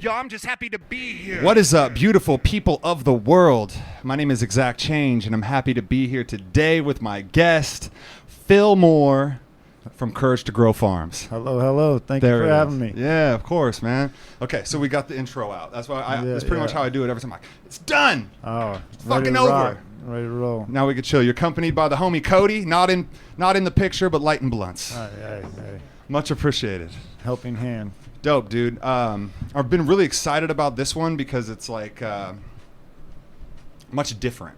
I'm just happy to be here. What is up, beautiful people of the world? My name is ExZac Change, and I'm happy to be here today with my guest, Phil Moore from Courage to Grow Farms. Hello, hello. Thank you for having me. Yeah, of course, man. Okay, so we got the intro out. That's why that's pretty much how I do it every time. It's done. Oh, it's fucking over. Ready to roll. Now we can chill. You're accompanied by the homie Cody, not in the picture, but lighting blunts. Hey. Much appreciated. Helping hand. Dope, dude. I've been really excited about this one because it's like much different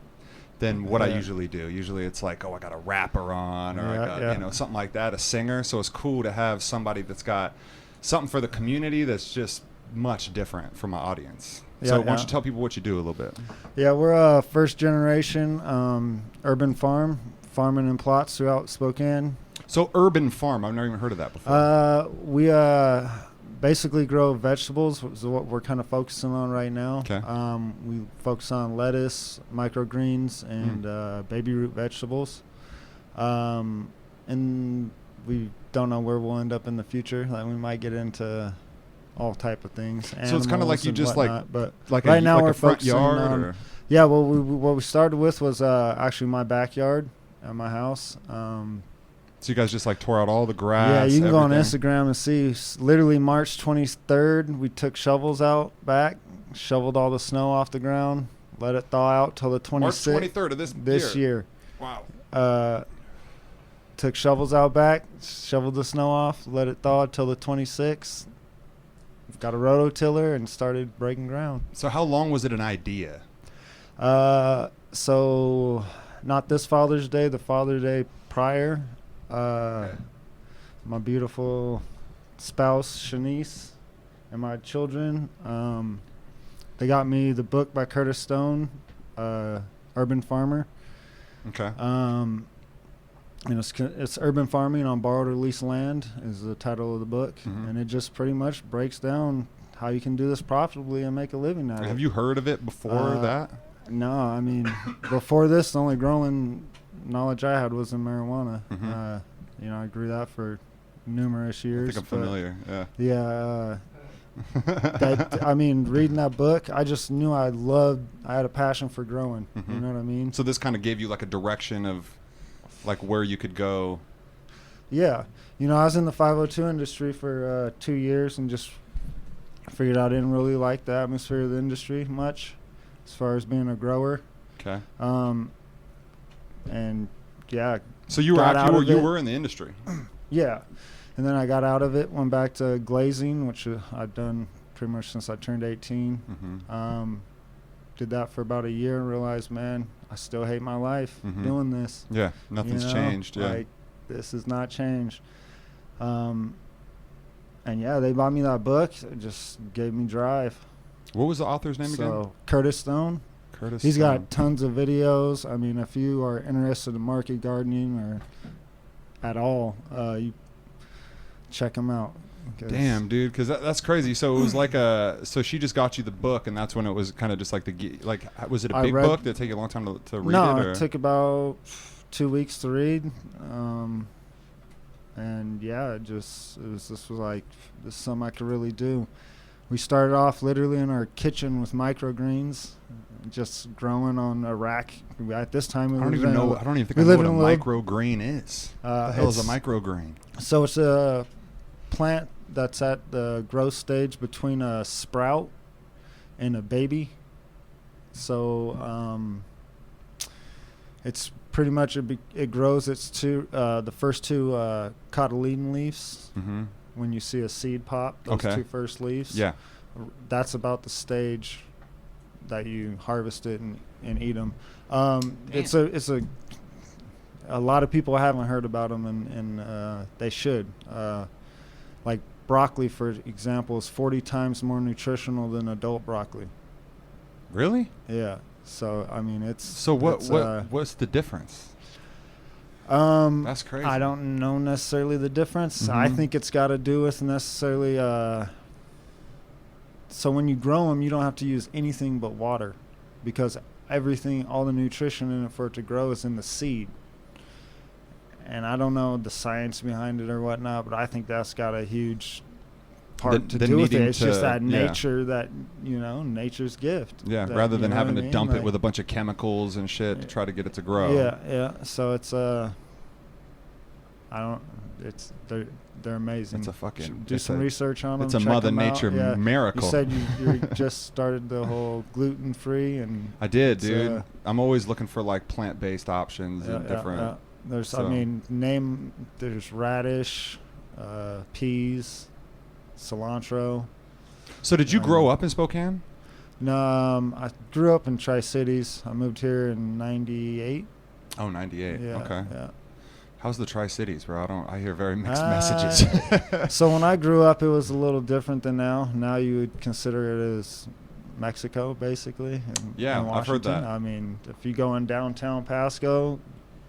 than what I usually do. Usually it's like, I got a rapper on or something like that, a singer. So it's cool to have somebody that's got something for the community that's just much different from my audience. So why don't you tell people what you do a little bit? Yeah, we're a first generation urban farming in plots throughout Spokane. So urban farm, I've never even heard of that before. We basically grow vegetables, is what we're kind of focusing on right now. Okay. We focus on lettuce, microgreens, and baby root vegetables. And we don't know where we'll end up in the future. Like, we might get into all type of things. So it's kind of like you just whatnot, but like right now we're front focusing yard on. Or? Yeah, well, what we started with was actually my backyard at my house. So you guys just like tore out all the grass? Yeah, you can go on everything? Instagram and see. Literally March 23rd, we took shovels out back, shoveled all the snow off the ground, let it thaw out till the 26th. March 23rd of this year. Wow. Took shovels out back, shoveled the snow off, let it thaw till the 26th. Got a rototiller and started breaking ground. So how long was it an idea? So not this Father's Day, the Father's Day prior. My beautiful spouse Shanice and my children, they got me the book by Curtis Stone, Urban Farmer. Okay. It's urban farming on borrowed or leased land is the title of the book, and it just pretty much breaks down how you can do this profitably and make a living out of it. Have you heard of it before that? No, I mean, before this, the only growing knowledge I had was in marijuana. I grew that for numerous years. I think I'm familiar. Yeah. Reading that book, I just knew I had a passion for growing. You know what I mean? So this kind of gave you like a direction of like where you could go. Yeah. I was in the 502 industry for 2 years and just figured I didn't really like the atmosphere of the industry much as far as being a grower. Okay. And yeah. So you were in the industry. Yeah. And then I got out of it, went back to glazing, which I've done pretty much since I turned 18. Did that for about a year and realized, man, I still hate my life doing this. Yeah, nothing's changed. Yeah. Like, this has not changed. And yeah, they bought me that book. It just gave me drive. What was the author's name again? Curtis Stone. He's got tons of videos. I mean, if you are interested in market gardening or at all, you check him out. Damn, dude, because that's crazy. So it was like so she just got you the book, and that's when it was kind of just like was it a big book? Did it take you a long time to read it? No, it took about 2 weeks to read. And yeah, this was like, this is something I could really do. We started off literally in our kitchen with microgreens, just growing on a rack. At this time, I don't even know what a microgreen is. What the hell is a microgreen? So it's a plant that's at the growth stage between a sprout and a baby. So it's pretty much it grows the first two cotyledon leaves. When you see a seed pop, those two first leaves. Yeah, that's about the stage that you harvest it and eat them. It's a lot of people haven't heard about them, and they should. Like broccoli, for example, is 40 times more nutritional than adult broccoli. Really? Yeah. So I mean, it's so what's the difference? That's crazy. I don't know necessarily the difference. Mm-hmm. I think it's got to do with necessarily. So when you grow them, you don't have to use anything but water, because everything, all the nutrition in it for it to grow is in the seed. And I don't know the science behind it or whatnot, but I think that's got a huge part to do with it. It's just that nature, that, nature's gift. Yeah, that, rather than having to dump like, it with a bunch of chemicals and shit to try to get it to grow. Yeah. So it's they're amazing. It's a fucking do some research on them. It's a Mother Nature miracle. You said you just started the whole gluten free, and I did, dude. I'm always looking for like plant based options and different. There's, there's radish, peas, cilantro. So did you grow up in Spokane? No, I grew up in Tri-Cities. I moved here in '98. Oh, 98. Yeah, okay. Yeah. How's the Tri-Cities, bro? I hear very mixed messages. So when I grew up, it was a little different than now. Now you would consider it as Mexico, basically. I've heard that. I mean, if you go in downtown Pasco,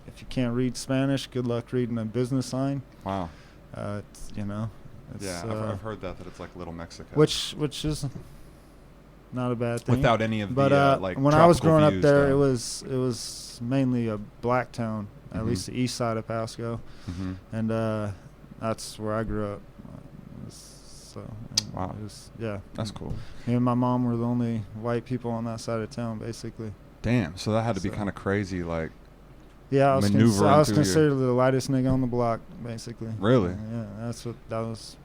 if you can't read Spanish, good luck reading a business sign. Wow. It's, I've heard that it's like Little Mexico. Which is not a bad thing. Without any of but, the like when I was growing up there, though. it was mainly a black town, at least the east side of Pasco, and that's where I grew up. Wow. That's cool. Me and my mom were the only white people on that side of town, basically. Damn. So that had to be kind of crazy, like. Yeah, I was considered the lightest nigga on the block, basically. Really? Yeah, that was.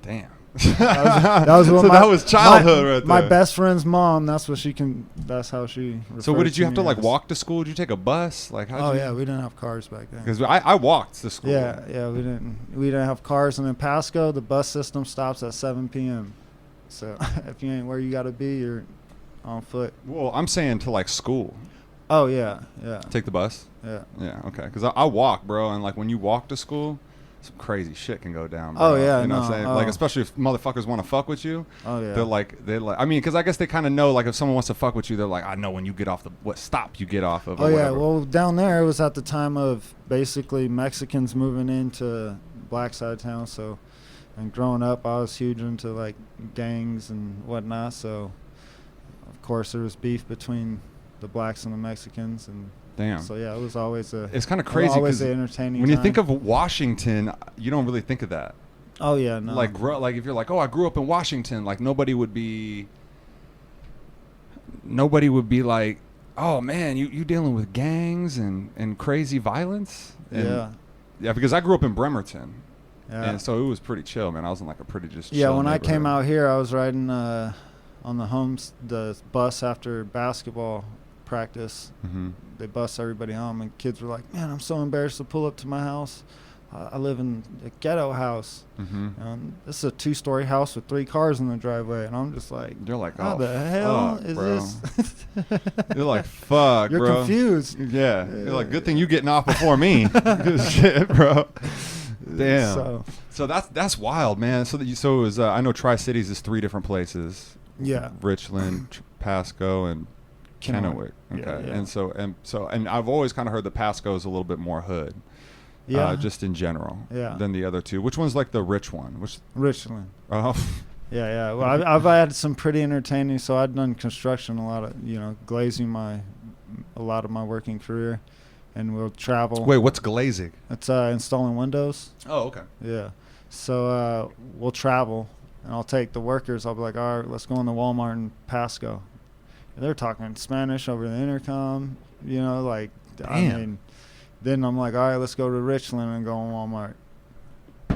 Damn. that was what that was childhood right there. My best friend's mom. That's how she. So what did you have to walk to school? Did you take a bus? Like how? We didn't have cars back then. Because I walked to school. Yeah, we didn't have cars, and in Pasco, the bus system stops at 7 p.m. So if you ain't where you got to be, you're on foot. Well, I'm saying to like school. Oh yeah. Take the bus. Yeah. Okay. Because I walk, bro, and like when you walk to school, some crazy shit can go down, bro. Oh yeah, you know what I'm saying? Like especially if motherfuckers want to fuck with you. Oh yeah. They're like, I mean, because I guess they kind of know, like if someone wants to fuck with you, they're like, I know when you get off what stop you get off of. Oh yeah. Well, down there it was at the time of basically Mexicans moving into black side of town. So, and growing up, I was huge into like gangs and whatnot. So, of course, there was beef between the blacks and the Mexicans, and. Damn. So yeah, it was always it's kind of crazy because entertaining. When you think of Washington, you don't really think of that. Oh yeah, no. Like if you're like, oh, I grew up in Washington, like nobody would be like, oh man, you dealing with gangs and crazy violence. And yeah, because I grew up in Bremerton. Yeah. And so it was pretty chill, man. I was in like a pretty just chill when I came out here, I was riding on the bus after basketball practice. They bus everybody home, and kids were like, man, I'm so embarrassed to pull up to my house. I live in a ghetto house. This is a 2-story house with 3 cars in the driveway, and I'm just like, you're like, how the hell is bro. this? You're like, fuck, you're bro. confused. Yeah. You're like, good thing you getting off before me. Good shit, bro. Damn. So that's wild, man. So it was I know Tri-Cities is 3 different places. Yeah. Richland, Pasco, and Kennewick. Okay. Yeah. And I've always kind of heard that Pasco is a little bit more hood. Yeah. Just in general. Yeah. Than the other two. Which one's like the rich one? Richland. Oh. Yeah. Well, I've had some pretty entertaining. So I've done construction a lot of, glazing a lot of my working career, and we'll travel. Wait, what's glazing? It's installing windows. Oh, okay. Yeah. So we'll travel, and I'll take the workers. I'll be like, all right, let's go into Walmart in Pasco. They're talking Spanish over the intercom, like, damn. I mean, then I'm like, all right, let's go to Richland and go in Walmart.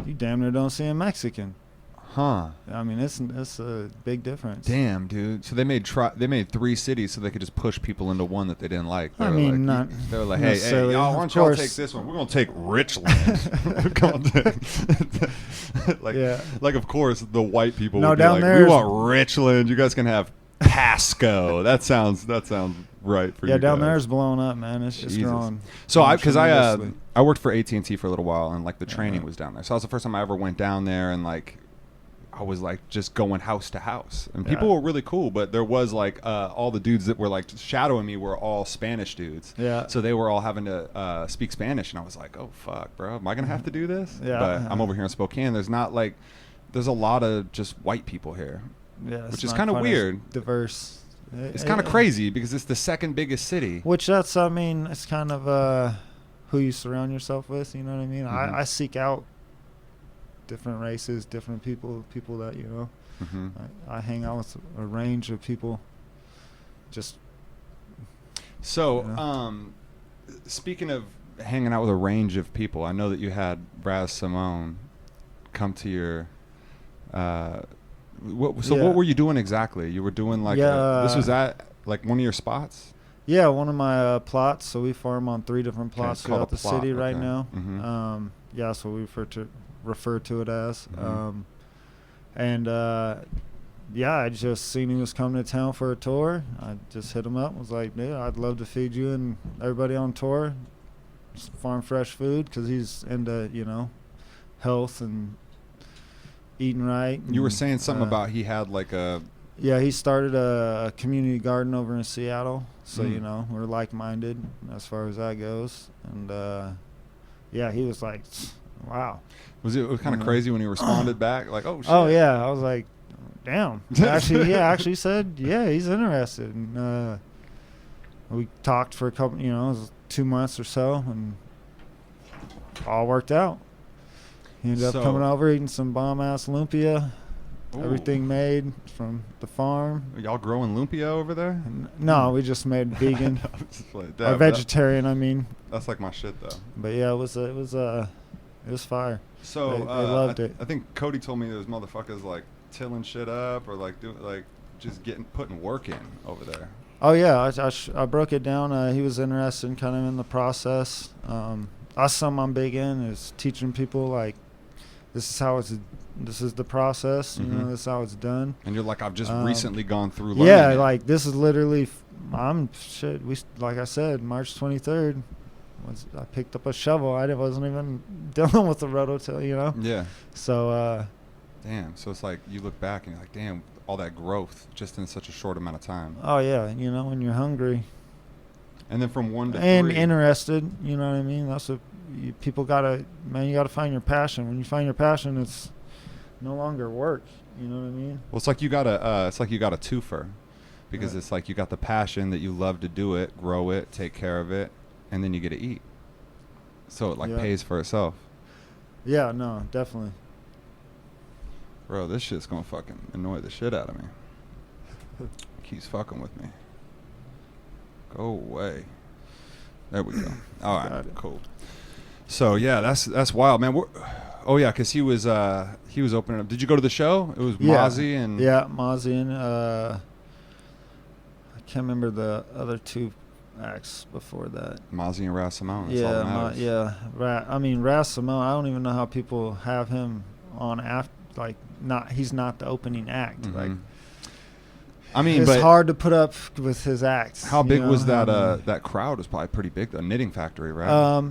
You damn near don't see a Mexican. Huh. I mean, it's a big difference. Damn, dude. So they made 3 cities so they could just push people into one that they didn't like. They were like, hey, y'all, why don't y'all take this one? We're going to take Richland. Like, of course, the white people would be like, we want Richland. You guys can have Pasco. That sounds right for you. Yeah, down there's blowing up, man. It's just growing. So I worked for AT&T for a little while, and like the training was down there. So that was the first time I ever went down there, and like I was like just going house to house, and people were really cool, but there was like all the dudes that were like shadowing me were all Spanish dudes. Yeah. So they were all having to speak Spanish, and I was like, oh fuck, bro, am I gonna have to do this? Yeah. But I'm over here in Spokane. There's a lot of just white people here. Yeah. Which is kind of weird. Diverse. It's kind of crazy because it's the second biggest city. Which that's, I mean, it's kind of who you surround yourself with. You know what I mean? Mm-hmm. I seek out different races, different people that, you know. Mm-hmm. I hang out with a range of people. Just. So, you know. Speaking of hanging out with a range of people, I know that you had Raz Simone come to your. What were you doing exactly? You were doing like this was at like one of your spots? Yeah, one of my plots. So we farm on 3 different plots throughout the city right now. Mm-hmm. Yeah, so we refer to it as. Mm-hmm. Yeah, I just seen he was coming to town for a tour. I just hit him up. Was like, dude, I'd love to feed you and everybody on tour farm fresh food, because he's into, you know, health and eating right. You were saying something about he had like a... Yeah, he started a community garden over in Seattle. So, you know, we're like-minded as far as that goes. And, yeah, he was like, wow. Was it kind of crazy when he responded back? Like, oh, shit. Oh, yeah. I was like, damn. Actually said, yeah, he's interested. And we talked for a couple, you know, it was 2 months or so, and all worked out. He ended up coming over, eating some bomb-ass lumpia. Ooh. Everything made from the farm. Are y'all growing lumpia over there? No, we just made vegan. Or vegetarian, I mean. That's like my shit, though. But yeah, it was fire. So they loved it. I think Cody told me those motherfuckers like tilling shit up or like doing like just putting work in over there. Oh yeah, I broke it down. He was interested in kind of in the process. That's something I'm big in, is teaching people like this is the process. You know, this is how it's done. And you're like, I've just recently gone through learning. Yeah, like this is literally, like I said, March 23rd. I picked up a shovel. I wasn't even dealing with the rototill, you know? Yeah. So, damn. So it's like you look back and you're like, damn, all that growth just in such a short amount of time. Oh, yeah. You know, when you're hungry. And then from 1 to 3. And interested, you know what I mean? That's what people gotta, man, you gotta find your passion. When you find your passion, it's no longer work. You know what I mean? Well, it's like you got a twofer, because it's like you got the passion that you love to do it, grow it, take care of it, and then you get to eat. So it like pays for itself. Yeah, no, definitely. Bro, this shit's gonna fucking annoy the shit out of me. Keeps fucking with me. Go away. There we go. All right, cool. So yeah, that's wild, man. Oh yeah, because he was opening up. Did you go to the show? It was Mozzie and Mozzie and I can't remember the other 2 acts before that. Mozzie and Raz Simone. I mean, Raz Simone, I don't even know how people have him on after, like, he's not the opening act. Mm-hmm. Like, I mean, it's hard to put up with his acts. How big was that? That crowd was probably pretty big. The Knitting Factory, right?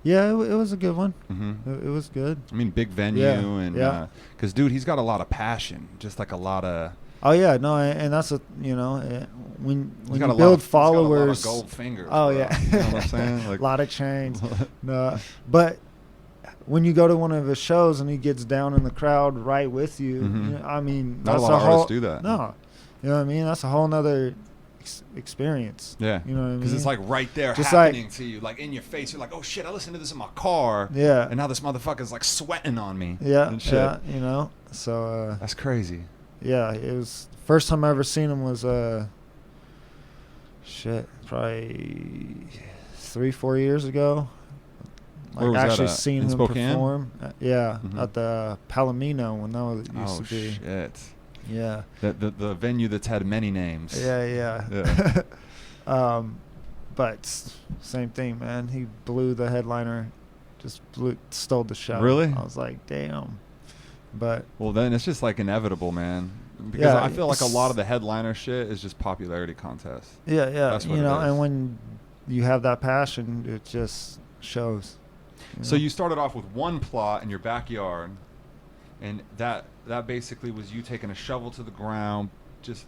Yeah, it was a good one. Mm-hmm. It was good. I mean, big venue, and because dude, he's got a lot of passion, just like a lot of. Oh yeah, no, and that's when you build followers. He's got a lot of gold fingers. Oh bro. yeah, you know what I'm saying? Like, a lot of chains. No, but when you go to one of his shows and he gets down in the crowd right with you, you know, I mean, not a lot of artists do that. No, you know what I mean? That's a whole nother experience. Yeah. You know what I mean? Because it's like right there, just happening to you, like in your face. You're like, oh shit, I listened to this in my car. Yeah. And now this motherfucker's like sweating on me. Yeah. And shit. Yeah. You know. So. That's crazy. Yeah, it was first time I ever seen him was probably 3-4 years ago. Like actually seen him perform. At the Palomino when that was used to be. Oh shit. Yeah. The venue that's had many names. Yeah. But same thing, man. He blew the headliner, stole the show. Really? I was like, damn. But well, then it's just like inevitable, man. Because I feel like a lot of the headliner shit is just popularity contest. Yeah. That's what and when you have that passion, it just shows. So you started off with 1 plot in your backyard, and that that basically was you taking a shovel to the ground, just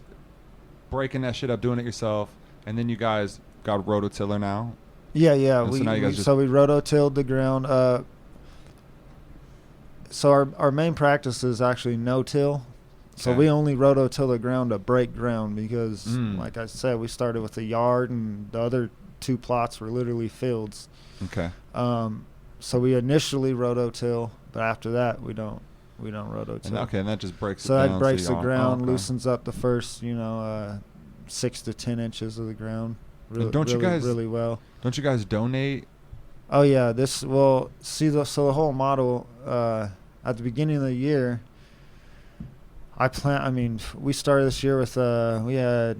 breaking that shit up, doing it yourself, and then you guys got a rototiller now. Yeah. And We we rototilled the ground. So our main practice is actually no-till. So we only rototill the ground to break ground because, like I said, we started with a yard and the other 2 plots were literally fields. Okay. So we initially rototill, but after that we don't rototill. And that just breaks. So it down, that breaks the ground, loosens up the first 6 to 10 inches of the ground. Really well. Don't you guys donate? Oh yeah, the whole model at the beginning of the year. We started this year with we had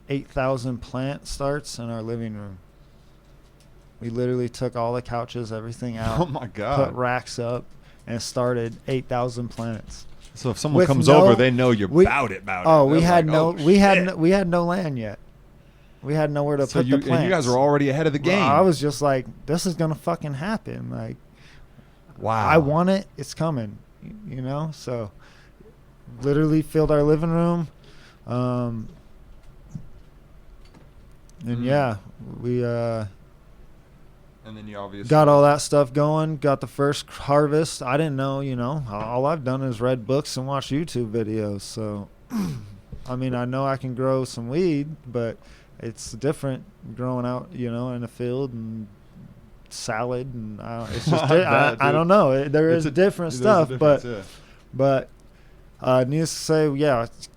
8,000 plant starts in our living room. We literally took all the couches, everything out. Oh my God! Put racks up and started 8,000 plants. So if someone comes over, they know you're about it. Oh, we had no land yet. We had nowhere to put the plants. And you guys were already ahead of the game. Well, I was just like, this is gonna fucking happen. Like, wow. I want it. It's coming. So. Literally filled our living room, and we and then you obviously got all that stuff going. Got the first harvest. I didn't know, all I've done is read books and watch YouTube videos. So, I know I can grow some weed, but it's different growing out, in a field and salad, and it's just I don't know. There is different stuff, but. Needless to say,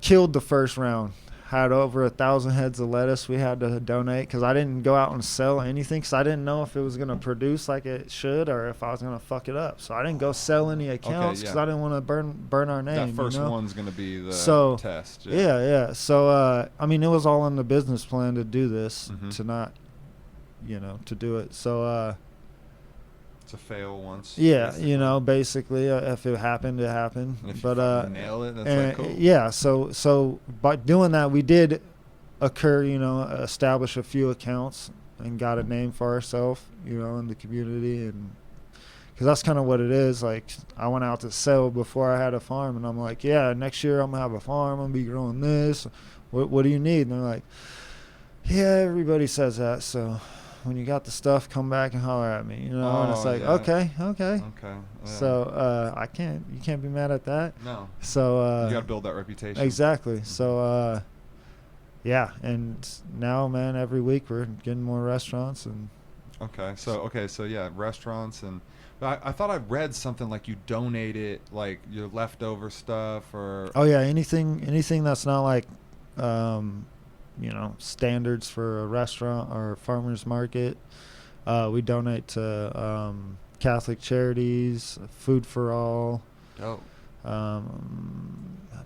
killed the first round. Had over 1,000 heads of lettuce we had to donate because I didn't go out and sell anything because I didn't know if it was going to produce like it should or if I was going to fuck it up. So I didn't go sell any accounts because I didn't want to burn our name. That first one's going to be the test. Yeah. So, it was all in the business plan to do this, to not, to do it. So, to fail once. Yeah, basically, if it happened, it happened. And if you nail it, that's cool. Yeah, so by doing that, we did establish a few accounts and got a name for ourselves, in the community, and because that's kind of what it is. Like, I went out to sell before I had a farm, and I'm like, yeah, next year I'm gonna have a farm. I'm gonna be growing this. What do you need? And they're like, yeah, everybody says that, so. When you got the stuff, come back and holler at me, and it's like, okay. Yeah. So, you can't be mad at that. No. So, you got to build that reputation. Exactly. So, and now, man, every week we're getting more restaurants and. So restaurants and. But I thought I read something like you donated like your leftover stuff or. Oh yeah, anything that's not like, standards for a restaurant or a farmer's market. We donate to Catholic charities, Food for All. Oh. I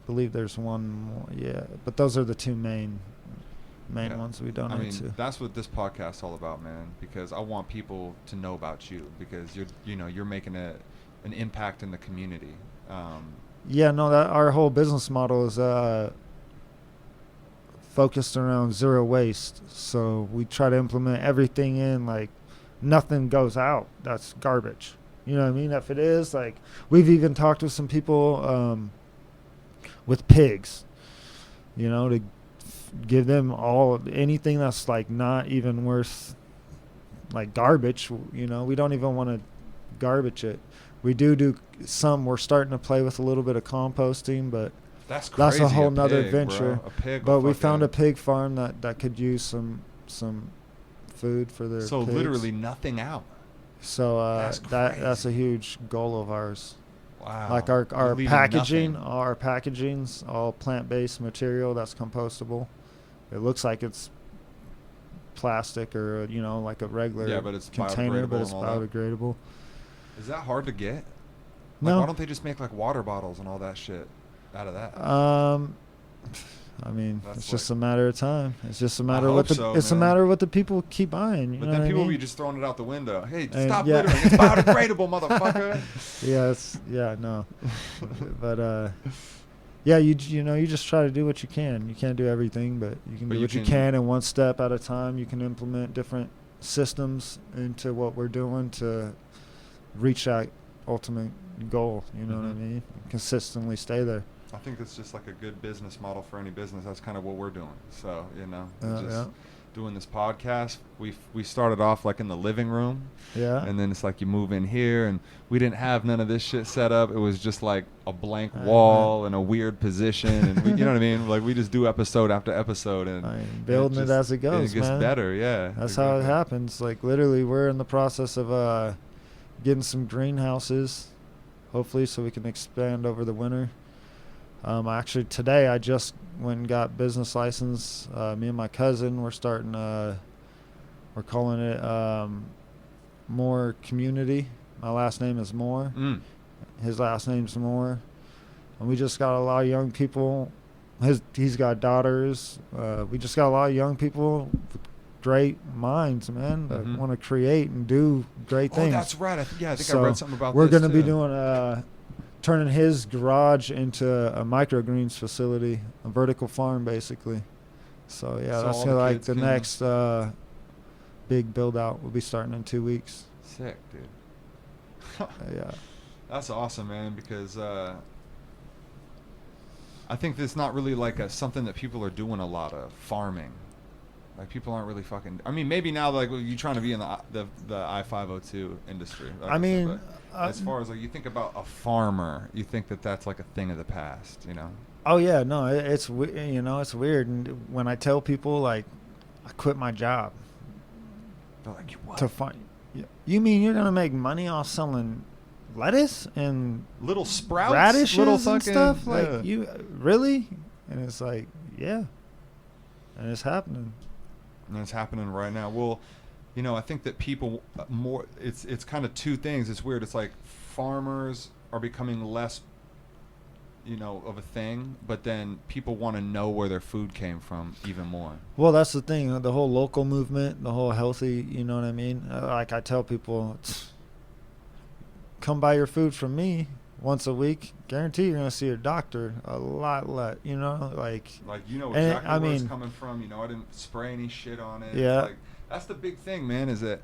believe there's one more. Yeah, but those are the 2 main ones we donate to. That's what this podcast's all about, man, because I want people to know about you because you're making an impact in the community. That our whole business model is focused around zero waste. So we try to implement everything in, like, nothing goes out. That's garbage. You know what I mean? If it is, like, we've even talked with some people with pigs, to give them anything that's, like, not even worth, like, garbage. We don't even want to garbage it. We do some. We're starting to play with a little bit of composting, but that's crazy. That's a whole nother adventure. But we found a pig farm that could use some food for their So pigs. Literally nothing out. So that's a huge goal of ours. Wow. Like our packaging's all plant-based material that's compostable. It looks like it's plastic or like a regular but it's container, but it's biodegradable. Is that hard to get? No. Why don't they just make like water bottles and all that shit out of that? It's just a matter of time. It's just a matter of a matter of what the people keep buying. But then people will be just throwing it out the window. Hey, stop littering! It's biodegradable, motherfucker. But you just try to do what you can. You can't do everything, but you can do what you can, and one step at a time. You can implement different systems into what we're doing to reach that ultimate goal. You know what I mean? Consistently stay there. I think it's just like a good business model for any business. That's kind of what we're doing. So, doing this podcast. We started off like in the living room. Yeah. And then it's like you move in here, and we didn't have none of this shit set up. It was just like a blank wall and a weird position, and we, you know what I mean? Like we just do episode after episode, and building it as it goes. And it gets better. Yeah. That's how it happens. Like literally, we're in the process of getting some greenhouses, hopefully, so we can expand over the winter. Actually, today I just went and got business license. Me and my cousin, we're starting. We're calling it Moore Community. My last name is Moore. His last name's Moore, and we just got a lot of young people. He's got daughters. We just got a lot of young people with great minds, man, that want to create and do great things. Oh, that's right. I think I read something about this. We're going to be doing turning his garage into a microgreens facility, a vertical farm, basically. So that's like the next big build out. We'll be starting in 2 weeks. Sick, dude. Yeah, that's awesome, man. Because I think it's not really like something that people are doing a lot of, farming. Like people aren't really fucking. I mean, maybe now like you're trying to be in the I-502 industry. Like I mean, as far as like you think about a farmer, you think that that's like a thing of the past, you know? Oh yeah, no, it's it's weird. And when I tell people like I quit my job, they're like, what? To find. You mean you're gonna make money off selling lettuce and little sprouts, radishes little and stuff? Like you really? And it's like, yeah, and it's happening. And it's happening right now. Well, I think that people more. It's kind of two things. It's weird. It's like farmers are becoming less, of a thing, but then people want to know where their food came from even more. Well, that's the thing. The whole local movement, the whole healthy. You know what I mean? Like I tell people, come buy your food from me once a week. Guarantee you're gonna see a doctor a lot less. Like exactly where it's coming from. I didn't spray any shit on it. Yeah. Like that's the big thing, man. Is that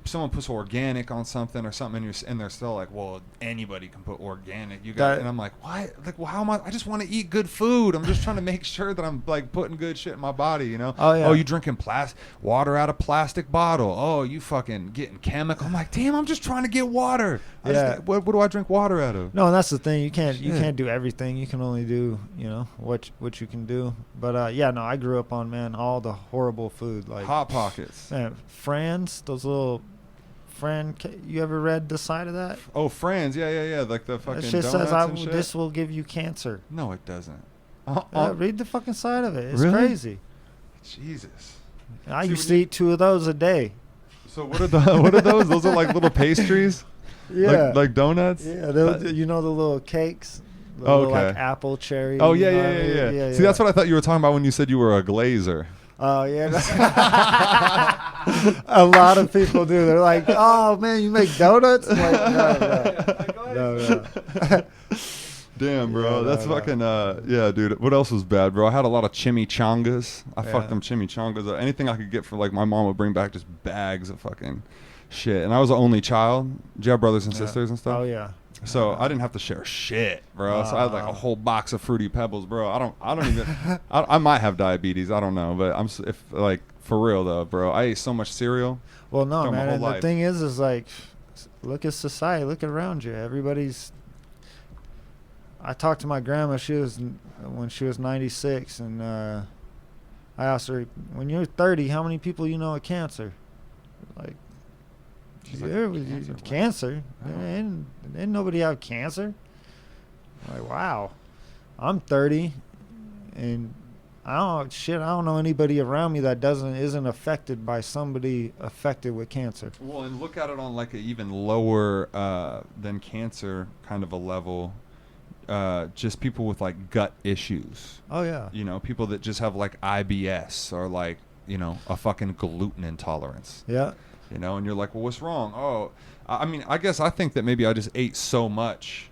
someone puts organic on something or something, and they're still like, well, anybody can put organic. And I'm like, why? Like, well, how am I just want to eat good food. I'm just trying to make sure that I'm like putting good shit in my body, Oh yeah. Oh, you drinking water out of plastic bottle. Oh, you fucking getting chemical. I'm like, damn, I'm just trying to get water. What do I drink water out of? No, and that's the thing. You can't do everything. You can only do what you can do. But I grew up on all the horrible food like Hot Pockets. Man, Fran's, those little you ever read the side of that? Oh, Fran's, yeah, like the fucking shit donuts says shit? This will give you cancer. No, it doesn't. Read the fucking side of it. It's really? Crazy. Jesus. I used to eat 2 of those a day. So what are those? Those are like little pastries? Yeah. Like donuts? Yeah, the little cakes? Little, like apple, cherry. Oh, yeah. See, that's what I thought you were talking about when you said you were a glazer. Oh, yeah. A lot of people do. They're like, oh, man, you make donuts? I'm like, no. Damn, bro. That's fucking, yeah, dude. What else was bad, bro? I had a lot of chimichangas. I fucked them chimichangas. Anything I could get for, like, my mom would bring back just bags of fucking shit. And I was the only child. Did you have brothers and sisters and stuff? Oh, yeah. So I didn't have to share shit, bro. So I had like a whole box of Fruity Pebbles, bro. I don't even. I might have diabetes. I don't know, but for real though, bro. I ate so much cereal. Well, no, man. And the thing is like, look at society. Look around you. Everybody's. I talked to my grandma. When she was 96, and I asked her, when you're 30, how many people you know with cancer? Like. She's like, cancer? Ain't nobody have cancer? I'm like, wow. I'm 30, and I don't know anybody around me that isn't affected by somebody affected with cancer. Well, and look at it on like an even lower than cancer kind of a level. Just people with like gut issues. Oh yeah. People that just have like IBS or like a fucking gluten intolerance. Yeah. And you're like, well, what's wrong? Oh, I mean, I guess I think that maybe I just ate so much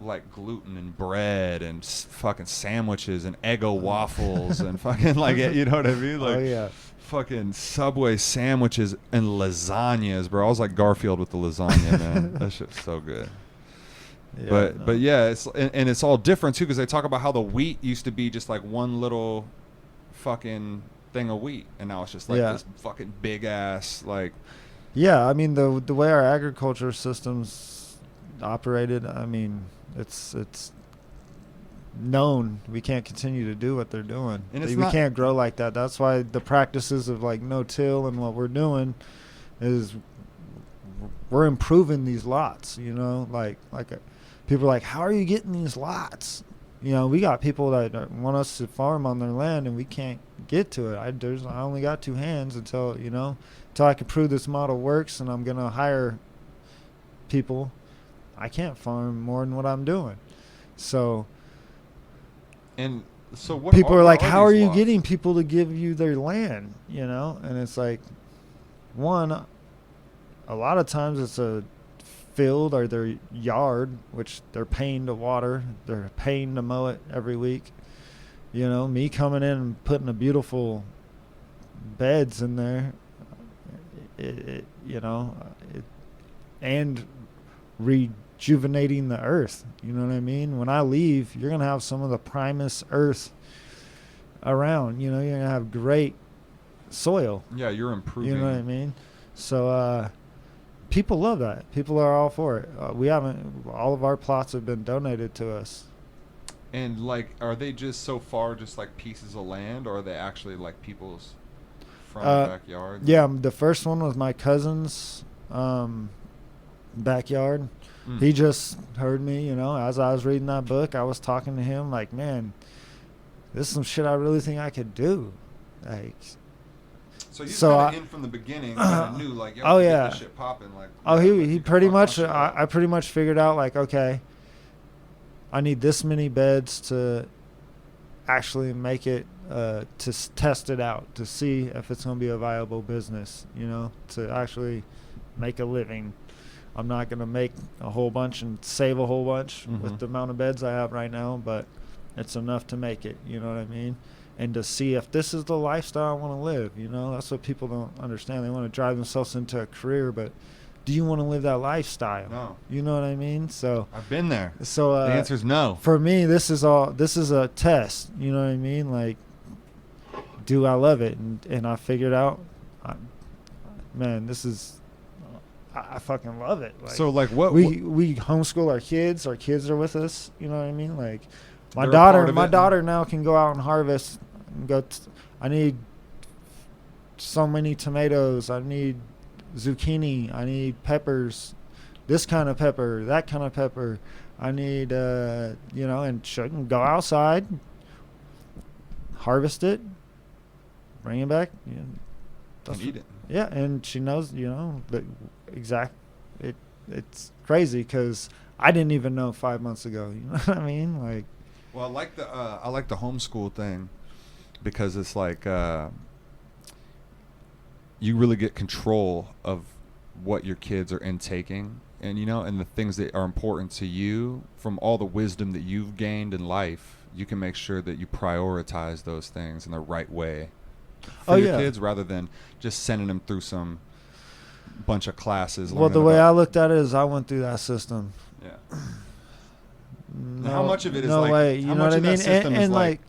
like gluten and bread and fucking sandwiches and Eggo waffles and fucking like, you know what I mean? Like, oh, yeah. Fucking Subway sandwiches and lasagnas, bro. I was like Garfield with the lasagna, man. That shit's so good. Yeah, but yeah, it's and it's all different too, because they talk about how the wheat used to be just like one little fucking thing of wheat, and now it's just like this fucking big ass like. Yeah, I mean the way our agriculture systems operated, I mean it's known we can't continue to do what they're doing. And we can't grow like that. That's why the practices of like no-till and what we're doing is we're improving these lots. You know, people are like, how are you getting these lots? You know, we got people that want us to farm on their land, and we can't get to it. I only got 2 hands until I can prove this model works, and I'm gonna hire people. I can't farm more than what I'm doing. So what people are like, how are you lots? getting people to give you their land? You know, and it's like, one, a lot of times it's a field or their yard, which they're paying to water, they're paying to mow it every week. You know, me coming in and putting a beautiful beds in there, and rejuvenating the earth. You know what I mean? When I leave, you're gonna have some of the primest earth around. You know, you're gonna have great soil. Yeah, you're improving. You know what I mean? So people love that. People are all for it. All of our plots have been donated to us. And like, are they just so far just like pieces of land, or are they actually like people's from backyard? Yeah, the first one was my cousin's backyard. He just heard me, as I was reading that book. I was talking to him like, man, this is some shit I really think I could do. Like, so he's kind of in from the beginning, kind of knew like, yo, get this shit popping. Like, he pretty much, I pretty much figured out like, okay, I need this many beds to actually make it, to test it out, to see if it's going to be a viable business, to actually make a living. I'm not going to make a whole bunch and save a whole bunch with the amount of beds I have right now, but it's enough to make it, you know what I mean? And to see if this is the lifestyle I want to live, That's what people don't understand. They want to drive themselves into a career, but do you want to live that lifestyle? No. You know what I mean? So I've been there. So the answer is no. For me, this is a test, you know what I mean? Like, do I love it? And I figured out, I fucking love it. Like, so like what we homeschool our kids are with us, you know what I mean? Like my daughter now can go out and harvest and I need so many tomatoes, I need zucchini, I need peppers, this kind of pepper, that kind of pepper, I need and she can go outside, harvest it, bring it back, and eat it. Yeah, and she knows, the exact. It's crazy because I didn't even know 5 months ago. You know what I mean? Like, well, I like the homeschool thing because it's like you really get control of what your kids are intaking, and and the things that are important to you from all the wisdom that you've gained in life. You can make sure that you prioritize those things in the right way for your kids, rather than just sending them through some bunch of classes. Well, the way I looked at it is I went through that system. Yeah. How much of it is no like? Way. You know what I mean? And like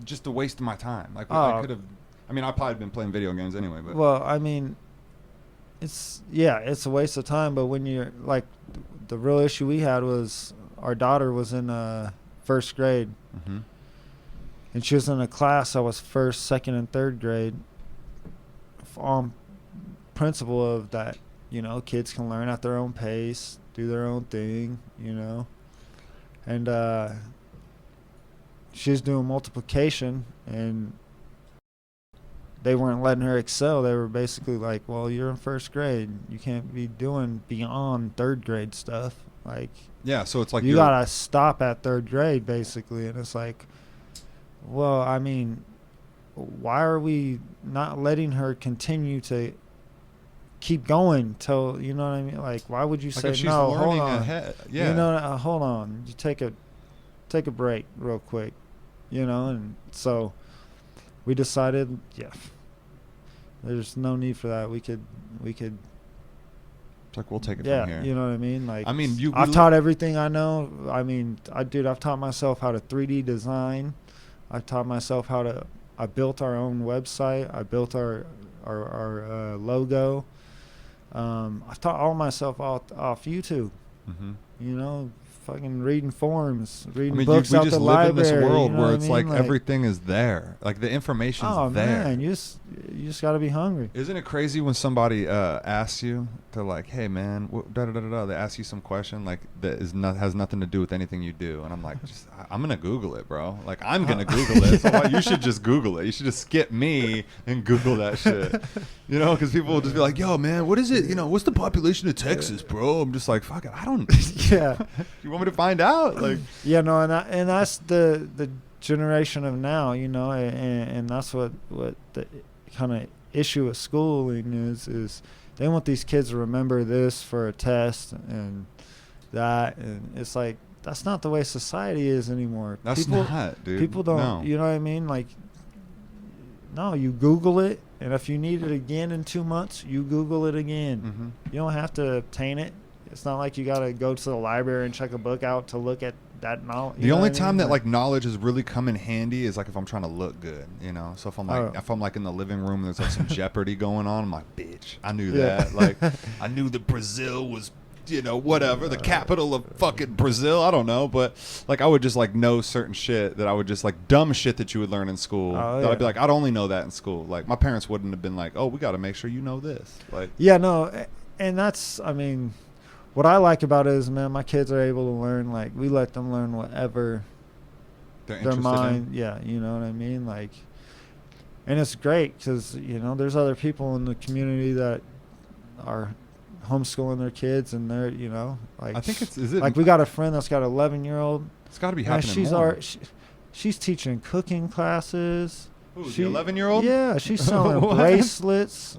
just a waste of my time. Like I could have. I mean, I've probably been playing video games anyway. But well, I mean, it's a waste of time. But when you're like, the real issue we had was our daughter was in first grade. Mm-hmm. And she was in a class that was first, second, and third grade on principle of that, kids can learn at their own pace, do their own thing, And she was doing multiplication, and they weren't letting her excel. They were basically like, well, you're in first grade. You can't be doing beyond third grade stuff. Like, yeah, so it's like you got to stop at third grade, basically. And it's like, well, I mean, why are we not letting her continue to keep going till, you know what I mean? Like, why would you say no? Hold on, yeah. Hold on. You take a break real quick, And so we decided, there's no need for that. We could It's like, we'll take it from here. You know what I mean? Like, I mean, I've taught everything I know. I mean, I've taught myself how to 3D design. I've taught myself I built our own website. I built our logo. I've taught all myself off YouTube. Mm-hmm. You know, fucking reading forums, reading books out the library. We just live in this world where it's like everything is there. Like the information's there. Oh man, you just got to be hungry. Isn't it crazy when somebody asks you, they're like, "Hey man," they ask you some question like that has nothing to do with anything you do, and I'm like, I'm gonna Google it, bro. Like I'm gonna Google it. So you should just Google it. You should just skip me and Google that shit. You know, because people will just be like, "Yo, man, what is it? You know, what's the population of Texas, bro?" I'm just like, "Fuck it, I don't." Yeah. You want me to find out? Like, yeah, no, and that's the generation of now, you know, and that's what the kind of issue with schooling is they want these kids to remember this for a test and that, and it's like that's not the way society is anymore. That's not, dude. People don't, you know what I mean? Like, no, you Google it, and if you need it again in 2 months, you Google it again. Mm-hmm. You don't have to obtain it. It's not like you got to go to the library and check a book out to look at that knowledge. The only time that like knowledge has really come in handy is like if I'm trying to look good, you know. So if I'm like in the living room and there's like some Jeopardy going on, I'm like, bitch, I knew that. Like I knew that Brazil was, you know, whatever, the capital of fucking Brazil. I don't know, but like I would just like know certain shit that I would just like dumb shit that you would learn in school. That I'd be like, I'd only know that in school. Like my parents wouldn't have been like, oh, we got to make sure you know this. Like, yeah, no, and that's, I mean. What I like about it is, man, my kids are able to learn. Like, we let them learn whatever their mind. Yeah, you know what I mean? Like, and it's great because, you know, there's other people in the community that are homeschooling their kids, and they're, you know, like, I think is it like we got a friend that's got an 11-year-old. It's got to be happening more. She's teaching cooking classes. Who, the 11-year-old? Yeah, she's selling bracelets.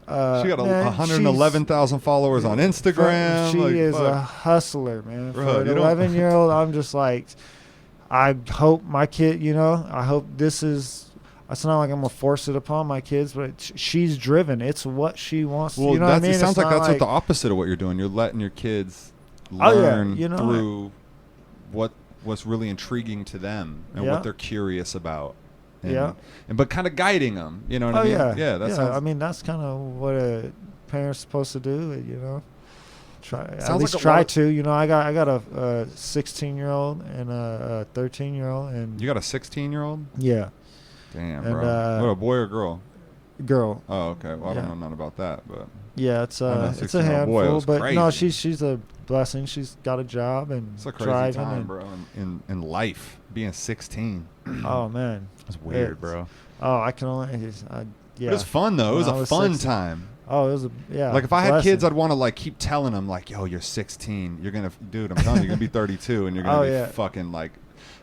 She got 111,000 followers on Instagram. She is a hustler, man. For an 11-year-old, I'm just like, I hope my kid, you know, I hope this is, it's not like I'm going to force it upon my kids, but she's driven. It's what she wants to, you know what I mean? It sounds like that's what the opposite of what you're doing. You're letting your kids learn through what's really intriguing to them and what they're curious about. But kind of guiding them, you know what I mean? I mean, that's kind of what a parent's supposed to do, you know. Try to, you know. I got a 16-year-old and a 13-year-old, and you got a 16-year-old? Yeah. Damn, bro. What, a boy or girl? Girl. Oh, okay. Well, I don't know nothing about that, but yeah, it's a handful. But crazy. No, she's a blessing. She's got a job and it's a crazy time, bro. In life, being 16. Oh man, that's weird, bro. Oh, I can only. It was fun though. It was a fun time. Oh, it was like if I had kids, I'd want to like keep telling them like, yo, you're 16. You're gonna, dude. I'm telling you, you're gonna be 32, and you're gonna be fucking like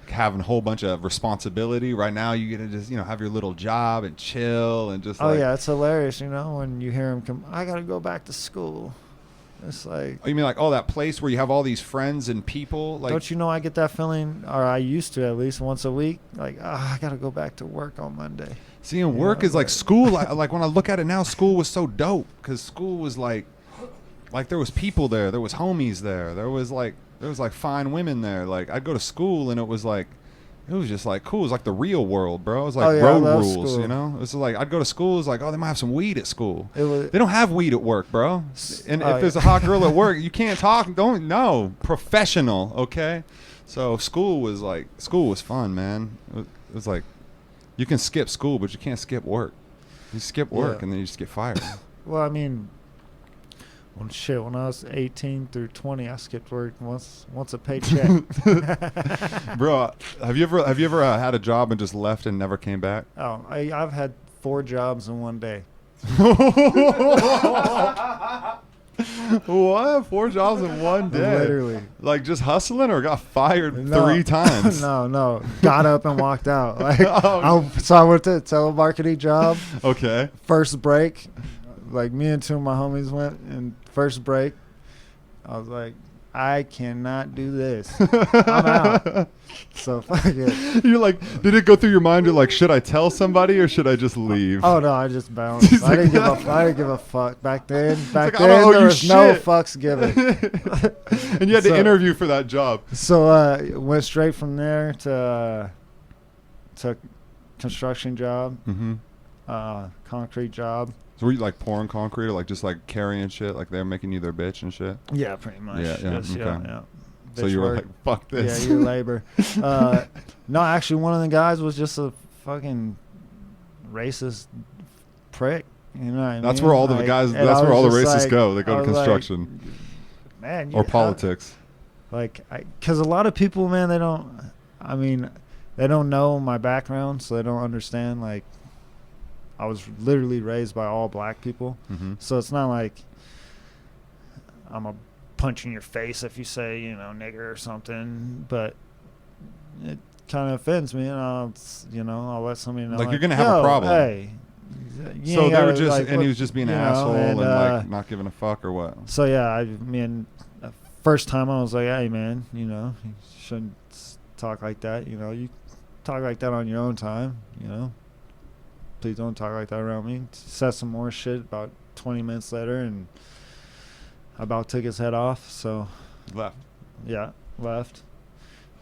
having a whole bunch of responsibility. Right now, you get to just, you know, have your little job and chill and just. Oh yeah, it's hilarious. You know, when you hear them come, I gotta go back to school. It's like. Oh, you mean like that place where you have all these friends and people? Like, don't you know I get that feeling, or I used to at least once a week. Like, I gotta go back to work on Monday. See, and work is like school. Like when I look at it now, school was so dope because school was like there was people there, there was homies there, there was like fine women there. Like I'd go to school and it was just like cool. It was like the real world, bro. It was like road rules, school. You know. It was like I'd go to school. It was like, oh, they might have some weed at school. They don't have weed at work, bro. And if there's a hot girl at work, you can't talk. Professional, okay. So school was fun, man. It was like you can skip school, but you can't skip work. You skip work and then you just get fired. Well, I mean. When I was 18 through 20, I skipped work once a paycheck. Bro, have you ever had a job and just left and never came back? Oh, I've had 4 jobs in one day. What? 4 jobs in one day? Literally. Like just hustling or got fired 3 times? No. Got up and walked out. Like, so I went to a telemarketing job. Okay. First break. Like me and 2 of my homies went, and first break, I was like, I cannot do this. I'm out. So fuck it. You're like, did it go through your mind? You're like, should I tell somebody or should I just leave? Oh no, I just bounced. I didn't give a fuck back then. Back like, then there was no fucks given. And you had to interview for that job. So went straight from there to construction job, concrete job. So were you like pouring concrete or like just like carrying shit? Like they're making you their bitch and shit? Yeah, pretty much. Yeah. Just, yeah. So you were like, fuck this. Yeah, you labor. No, actually, one of the guys was just a fucking racist prick. You know what I mean? That's where all the guys, that's where all the racists go. They go to construction. Like, man. Or politics. Because a lot of people, man, they don't know my background, so they don't understand, like, I was literally raised by all black people. Mm-hmm. So it's not like I'm a punch in your face if you say, nigger or something. But it kind of offends me, and I'll let somebody know. Like you're going to have a problem. Hey. So they were just, and he was just being an asshole and like not giving a fuck or what? So yeah, first time I was like, hey man, you shouldn't talk like that. You talk like that on your own time, Please don't talk like that around me. Said some more shit about 20 minutes later, and I about took his head off. So left. Yeah, left.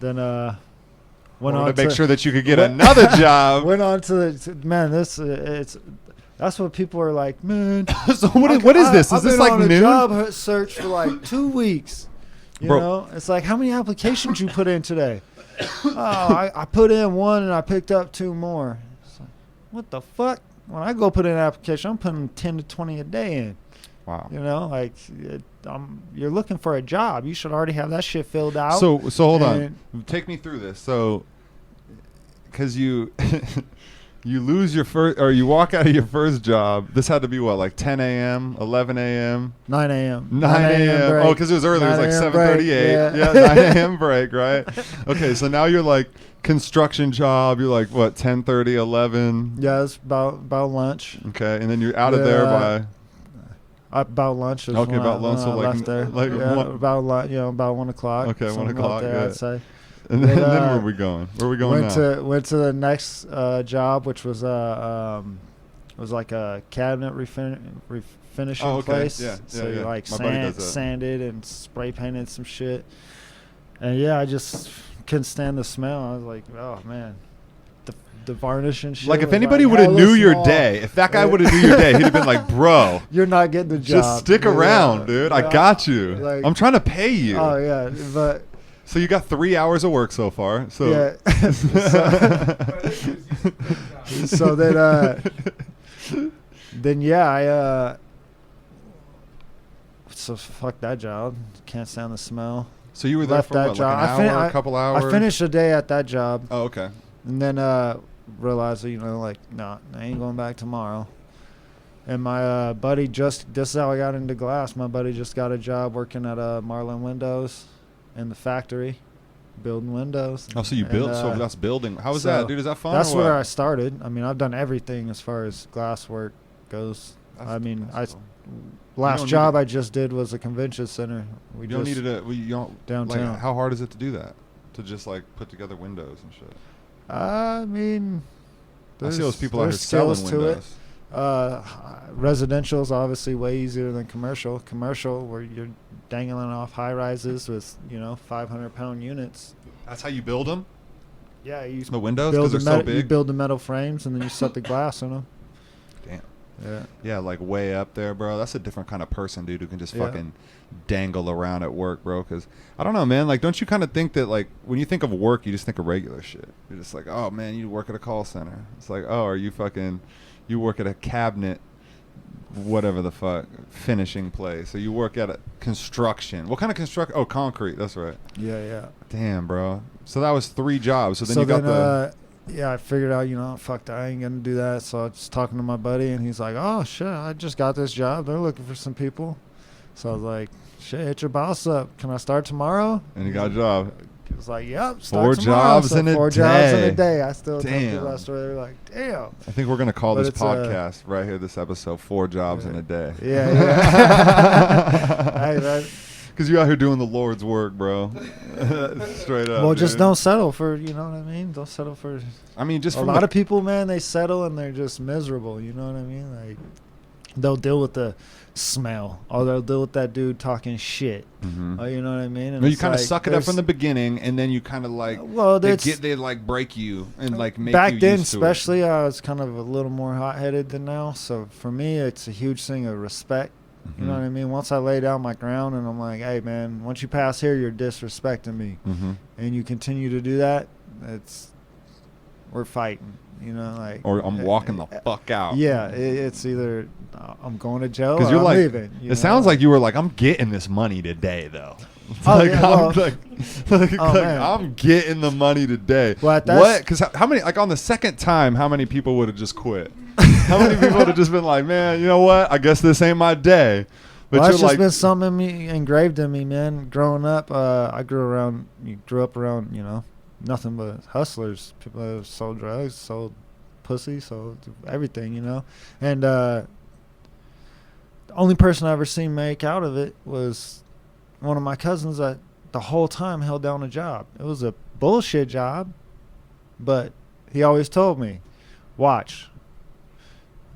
Then went on to make sure that you could get another job. Went on to that's what people are like, man. So what is this? Is this like noon? I've been noon? on a job search for like 2 weeks. You know, it's like, how many applications you put in today? I put in one and I picked up 2 more. What the fuck? When I go put in an application, I'm putting 10 to 20 a day in. Wow. You're looking for a job. You should already have that shit filled out. So hold on. Take me through this. So, because you you lose your first, or you walk out of your first job. This had to be what, like 10 a.m., 11 a.m., 9 a.m. 9 a.m. Oh, because it was early. It was like 7:38. Yeah, 9 a.m. break, right? Okay, so now you're like construction job. You're like what, 10:30, 11? Yeah, it's about lunch. Okay, and then you're out of there by. About lunch. Okay, about lunch. So like, left there. About 1 o'clock. Okay, 1 o'clock. There, yeah. I'd say. And then where are we going? Where are we going now? Went to the next job, which was like a cabinet refinishing place. Yeah, so you like sanded and spray painted some shit. And yeah, I just couldn't stand the smell. I was like, oh man. The varnish and shit. Like if anybody would have knew your day, if that guy would have knew your day, he'd have been like, bro, you're not getting the job. Just stick around, dude. I got you. Like, I'm trying to pay you. Oh yeah, but so you got 3 hours of work so far. So yeah. So then yeah, so fuck that job. Can't stand the smell. So you were there for what, like an hour, a couple hours? I finished a day at that job. Oh, okay. And then realized, I ain't going back tomorrow. And my buddy this is how I got into glass. My buddy just got a job working at Marlin Windows in the factory, building windows. Oh, so you built? So that's building. How was that, dude? Is that fun? That's where I started. I mean, I've done everything as far as glass work goes. Last job I just did was a convention center. Downtown. Like, how hard is it to do that? To just like put together windows and shit. I mean, I see those people out here selling windows. Residential is obviously way easier than commercial. Commercial, where you're dangling off high rises with 500-pound units. That's how you build them. Yeah, you the windows because they're so big. You build the metal frames and then you set the glass in them. Damn. Yeah. Yeah, like way up there, bro. That's a different kind of person, dude, who can just fucking dangle around at work, bro. Because I don't know, man. Like, don't you kind of think that, like, when you think of work, you just think of regular shit? You're just like, oh man, you work at a call center. It's like, oh, are you you work at a cabinet, whatever the fuck, finishing place, or you work at a construction. What kind of construction? Oh, concrete. That's right. Yeah. Damn, bro. So that was 3 jobs. So then yeah, I figured out, fuck that, I ain't gonna do that. So I was talking to my buddy, and he's like, oh, shit, I just got this job. They're looking for some people. So I was like, shit, hit your boss up. Can I start tomorrow? And you got a job. He was like, yep, start 4 jobs in a day. 4 jobs in a day. I still tell people that story. They're like, damn. I think we're going to call this podcast right here, this episode, 4 jobs in a day. Yeah. Because you're out here doing the Lord's work, bro. Straight up. Well, dude. just don't settle for, you know what I mean? Don't settle for. I mean, just a lot of people, man, they settle and they're just miserable. You know what I mean? Like, they'll deal with the smell, or they'll deal with that dude talking shit. Mm-hmm. You know what I mean? And you kind of suck it up from the beginning, and then you kind of like, they like break you and like make back you then, used to especially, I was kind of a little more hot-headed than now. So for me, it's a huge thing of respect. Mm-hmm. You know what I mean? Once I lay down my ground and I'm like, hey, man, once you pass here, you're disrespecting me. Mm-hmm. And you continue to do that, we're fighting. You know, like, or I'm walking the fuck out. Yeah, it's either I'm going to jail or you're I'm like, leaving. It sounds like you were like, I'm getting this money today, though. I'm getting the money today. What? Because how many? Like on the second time, how many people would have just quit? How many people would have just been like, man, you know what? I guess this ain't my day. But it's just been something in me, engraved in me, man. Growing up, I grew up around, you know, nothing but hustlers. People that sold drugs, sold pussy, sold everything, you know. And the only person I ever seen make out of it was one of my cousins that the whole time held down a job. It was a bullshit job, but he always told me, watch,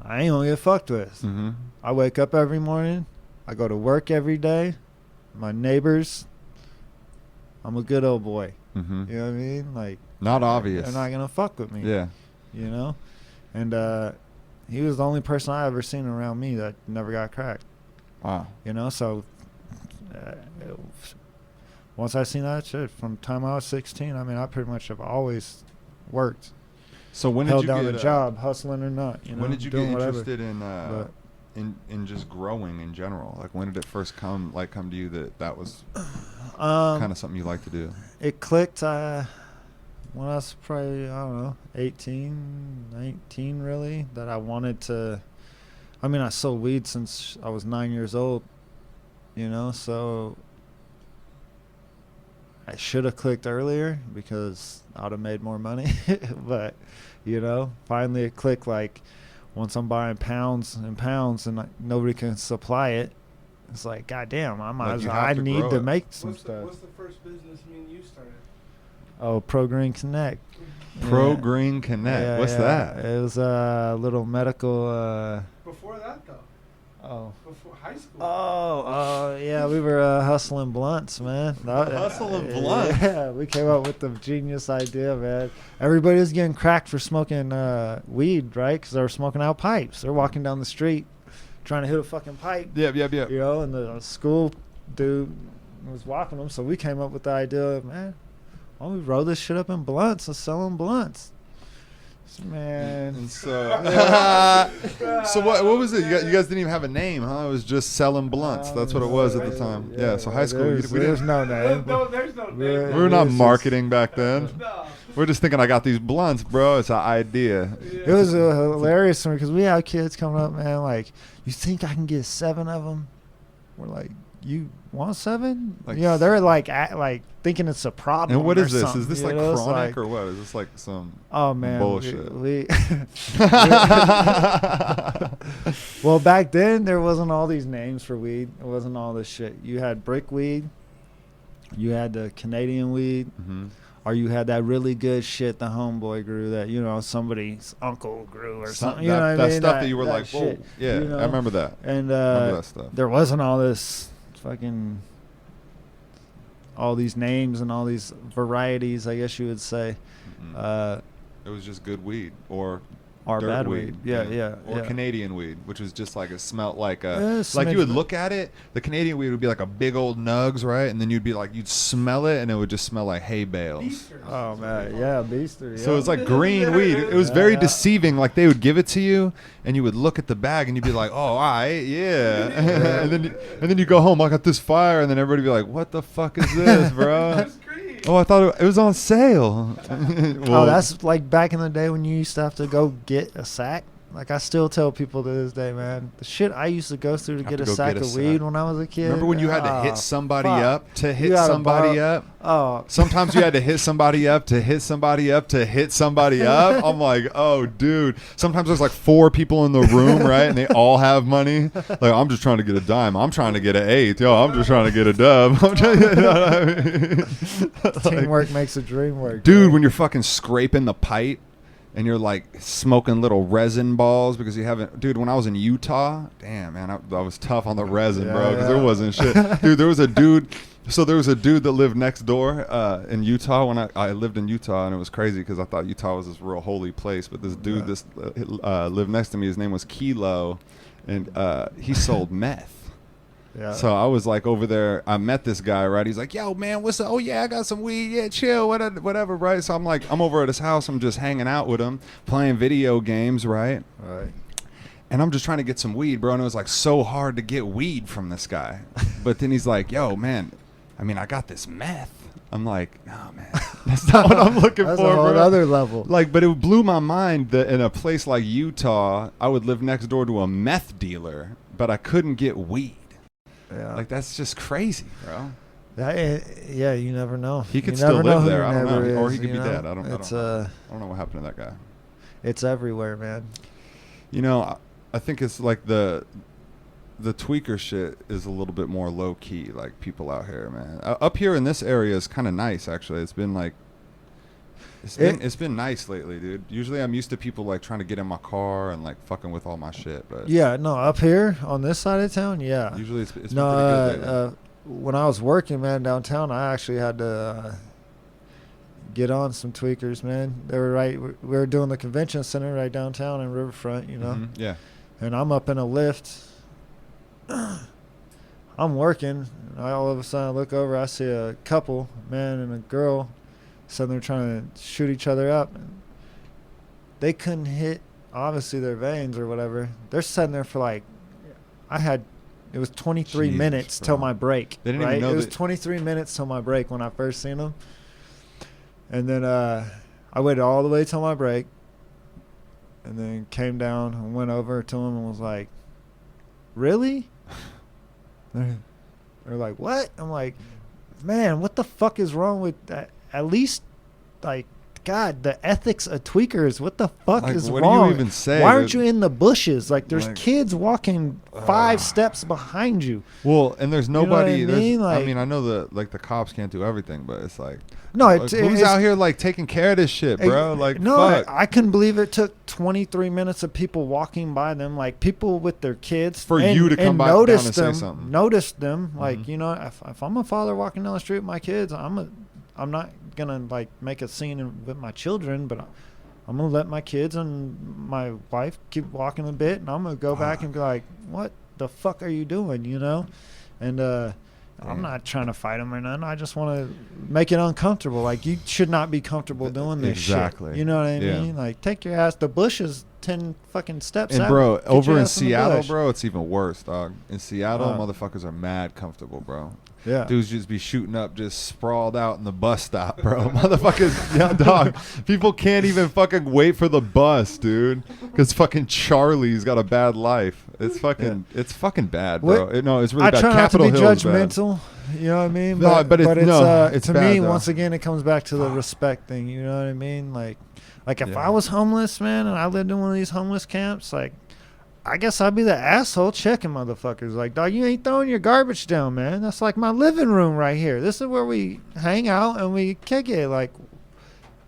I ain't gonna get fucked with. Mm-hmm. I wake up every morning. I go to work every day. My neighbors, I'm a good old boy. Mm-hmm. You know what I mean? Like, not obvious. They're not gonna fuck with me. Yeah. You know? And he was the only person I ever seen around me that never got cracked. Wow. You know, so once I seen that shit, from the time I was 16, I mean, I pretty much have always worked. So when held did you down get a job, hustling or not? You know, when did you get interested whatever. in just growing in general? Like, when did it first come to you that was kind of something you like to do? It clicked when I was probably, I don't know, 18, 19 really, that I wanted to. I mean, I sold weed since I was 9 years old, you know, so I should have clicked earlier because I would have made more money. But, you know, finally it clicked, like, once I'm buying pounds and pounds and nobody can supply it, it's like, goddamn, I need to make some stuff. What's the first business you started? Oh, Pro Green Connect. Pro Green Connect. Yeah, What's that? It was a little medical. Before that, though. Oh. Before high school. Oh, yeah. We were hustling blunts, man. Hustling blunts? Yeah, we came up with the genius idea, man. Everybody was getting cracked for smoking weed, right? Because they were smoking out pipes. They're walking down the street trying to hit a fucking pipe. Yep. You know, and the school dude was walking them. So we came up with the idea of, man, why don't we roll this shit up in blunts and sell them blunts? Man. And so, so what was it? You guys didn't even have a name, huh? It was just selling blunts. That's what it was at the time. Yeah. So high school, there's no name. There's no name. We were not marketing back then. No. We're just thinking, I got these blunts, bro. It's an idea. It was hilarious because we have kids coming up, man. Like, you think I can get 7 of them? We're like, you want 7? Like, you know, they're like thinking it's a problem. And what is this? Something. Is this like chronic or what? Is this like some bullshit? Well, back then there wasn't all these names for weed. It wasn't all this shit. You had brick weed. You had the Canadian weed. Mm-hmm. Or you had that really good shit the homeboy grew that, you know, somebody's uncle grew or something. You know what I mean? Stuff that you were like, shit, whoa. Yeah, you know? I remember that. And remember that stuff. There wasn't all this fucking, all these names and all these varieties, I guess you would say. Mm-hmm. It was just good weed or bad weed. Yeah. Or Canadian weed, which was just like it smelled like like you would look at it, the Canadian weed would be like a big old nugs, right? And then you'd smell it and it would just smell like hay bales. Beasters. Oh man, yeah, Beaster. Yeah. So it was like green weed. It was very deceiving. Like they would give it to you and you would look at the bag and you'd be like, oh, all right, yeah. and then you go home, I got this fire, and then everybody would be like, what the fuck is this, bro? That's great. Oh, I thought it was on sale. Well, that's like back in the day when you used to have to go get a sack. Like, I still tell people to this day, man, the shit I used to go through to get a sack of weed when I was a kid. Remember when you had to hit somebody up to hit gotta somebody up? Oh. Sometimes you had to hit somebody up to hit somebody up to hit somebody up. I'm like, oh, dude. Sometimes there's like 4 people in the room, right? And they all have money. Like, I'm just trying to get a dime. I'm trying to get an eighth. Yo, I'm just trying to get a dub. I'm trying, you know what I mean? Teamwork makes the dream work. Dude, man. When you're fucking scraping the pipe and you're like smoking little resin balls because you haven't, dude, when I was in Utah, damn, man, I was tough on the resin, bro, because there wasn't shit. Dude, there was a dude that lived next door in Utah when I lived in Utah, and it was crazy because I thought Utah was this real holy place, but this dude lived next to me. His name was Kilo, and he sold meth. Yeah. So I was like over there. I met this guy, right? He's like, "Yo, man, what's up? Oh yeah, I got some weed. Yeah, chill, whatever, right?" So I'm like, I'm over at his house. I'm just hanging out with him, playing video games, right? Right. And I'm just trying to get some weed, bro. And it was like so hard to get weed from this guy. But then he's like, "Yo, man, I mean, I got this meth." I'm like, "Oh man, that's not what I'm looking for, That's a whole bro." other level. Like, but it blew my mind that in a place like Utah, I would live next door to a meth dealer, but I couldn't get weed. Yeah. Like, that's just crazy, bro. Yeah, you never know. He could still live there. I don't know. Or he could be dead. I don't know. I don't know what happened to that guy. It's everywhere, man. You know, I think it's like the tweaker shit is a little bit more low key, like people out here, man. Up here in this area is kind of nice, actually. It's been like it's been nice lately, dude. Usually I'm used to people like trying to get in my car and like fucking with all my shit, but yeah, no, up here on this side of town, yeah. Usually it's been pretty good. When I was working, man, downtown, I actually had to get on some tweakers, man. They were we were doing the convention center right downtown in Riverfront, you know. Mm-hmm. Yeah. And I'm up in a lift. I'm working. All of a sudden I look over, I see a couple, a man and a girl. So they're trying to shoot each other up. They couldn't hit, obviously, their veins or whatever. They're sitting there for like, it was 23 minutes till my break. They didn't even know it was 23 minutes till my break when I first seen them. And then I waited all the way till my break. And then came down and went over to them and was like, "Really?" They're like, "What?" I'm like, "Man, what the fuck is wrong with that? At least, like, God, the ethics of tweakers, what the fuck is what wrong? What do you even say? Why aren't you in the bushes? Like, there's kids walking 5 steps behind you." Well, and there's nobody. You know what I mean? I mean, I know the cops can't do everything, but it's like, no, who's out here like taking care of this shit, bro? Like, no, fuck. I couldn't believe it took 23 minutes of people walking by them, like people with their kids, for you to come by down and say something. Noticed them, like, you know, if I'm a father walking down the street with my kids, I'm not gonna like make a scene with my children, but I'm gonna let my kids and my wife keep walking a bit, and I'm gonna go back and be like, "What the fuck are you doing?" You know, and I'm not trying to fight them or nothing. I just want to make it uncomfortable. Like, you should not be comfortable doing this shit. You know what I mean? Like, take your ass. The bush is 10 fucking steps and out. Bro, over in Seattle, bro, it's even worse, dog. In Seattle, motherfuckers are mad comfortable, bro. Yeah. Dudes just be shooting up, just sprawled out in the bus stop, bro. Motherfuckers, yeah, dog. People can't even fucking wait for the bus, dude, because fucking Charlie's got a bad life. It's fucking bad, bro. It's really bad. I try Capitol not to be Hill's judgmental, you know what I mean? No, but it's to bad, me, though. once again, it comes back to the respect thing, you know what I mean? Like if I was homeless, man, and I lived in one of these homeless camps, like, I guess I'd be the asshole checking motherfuckers. Like, dog, you ain't throwing your garbage down, man. That's like my living room right here. This is where we hang out and we kick it. Like,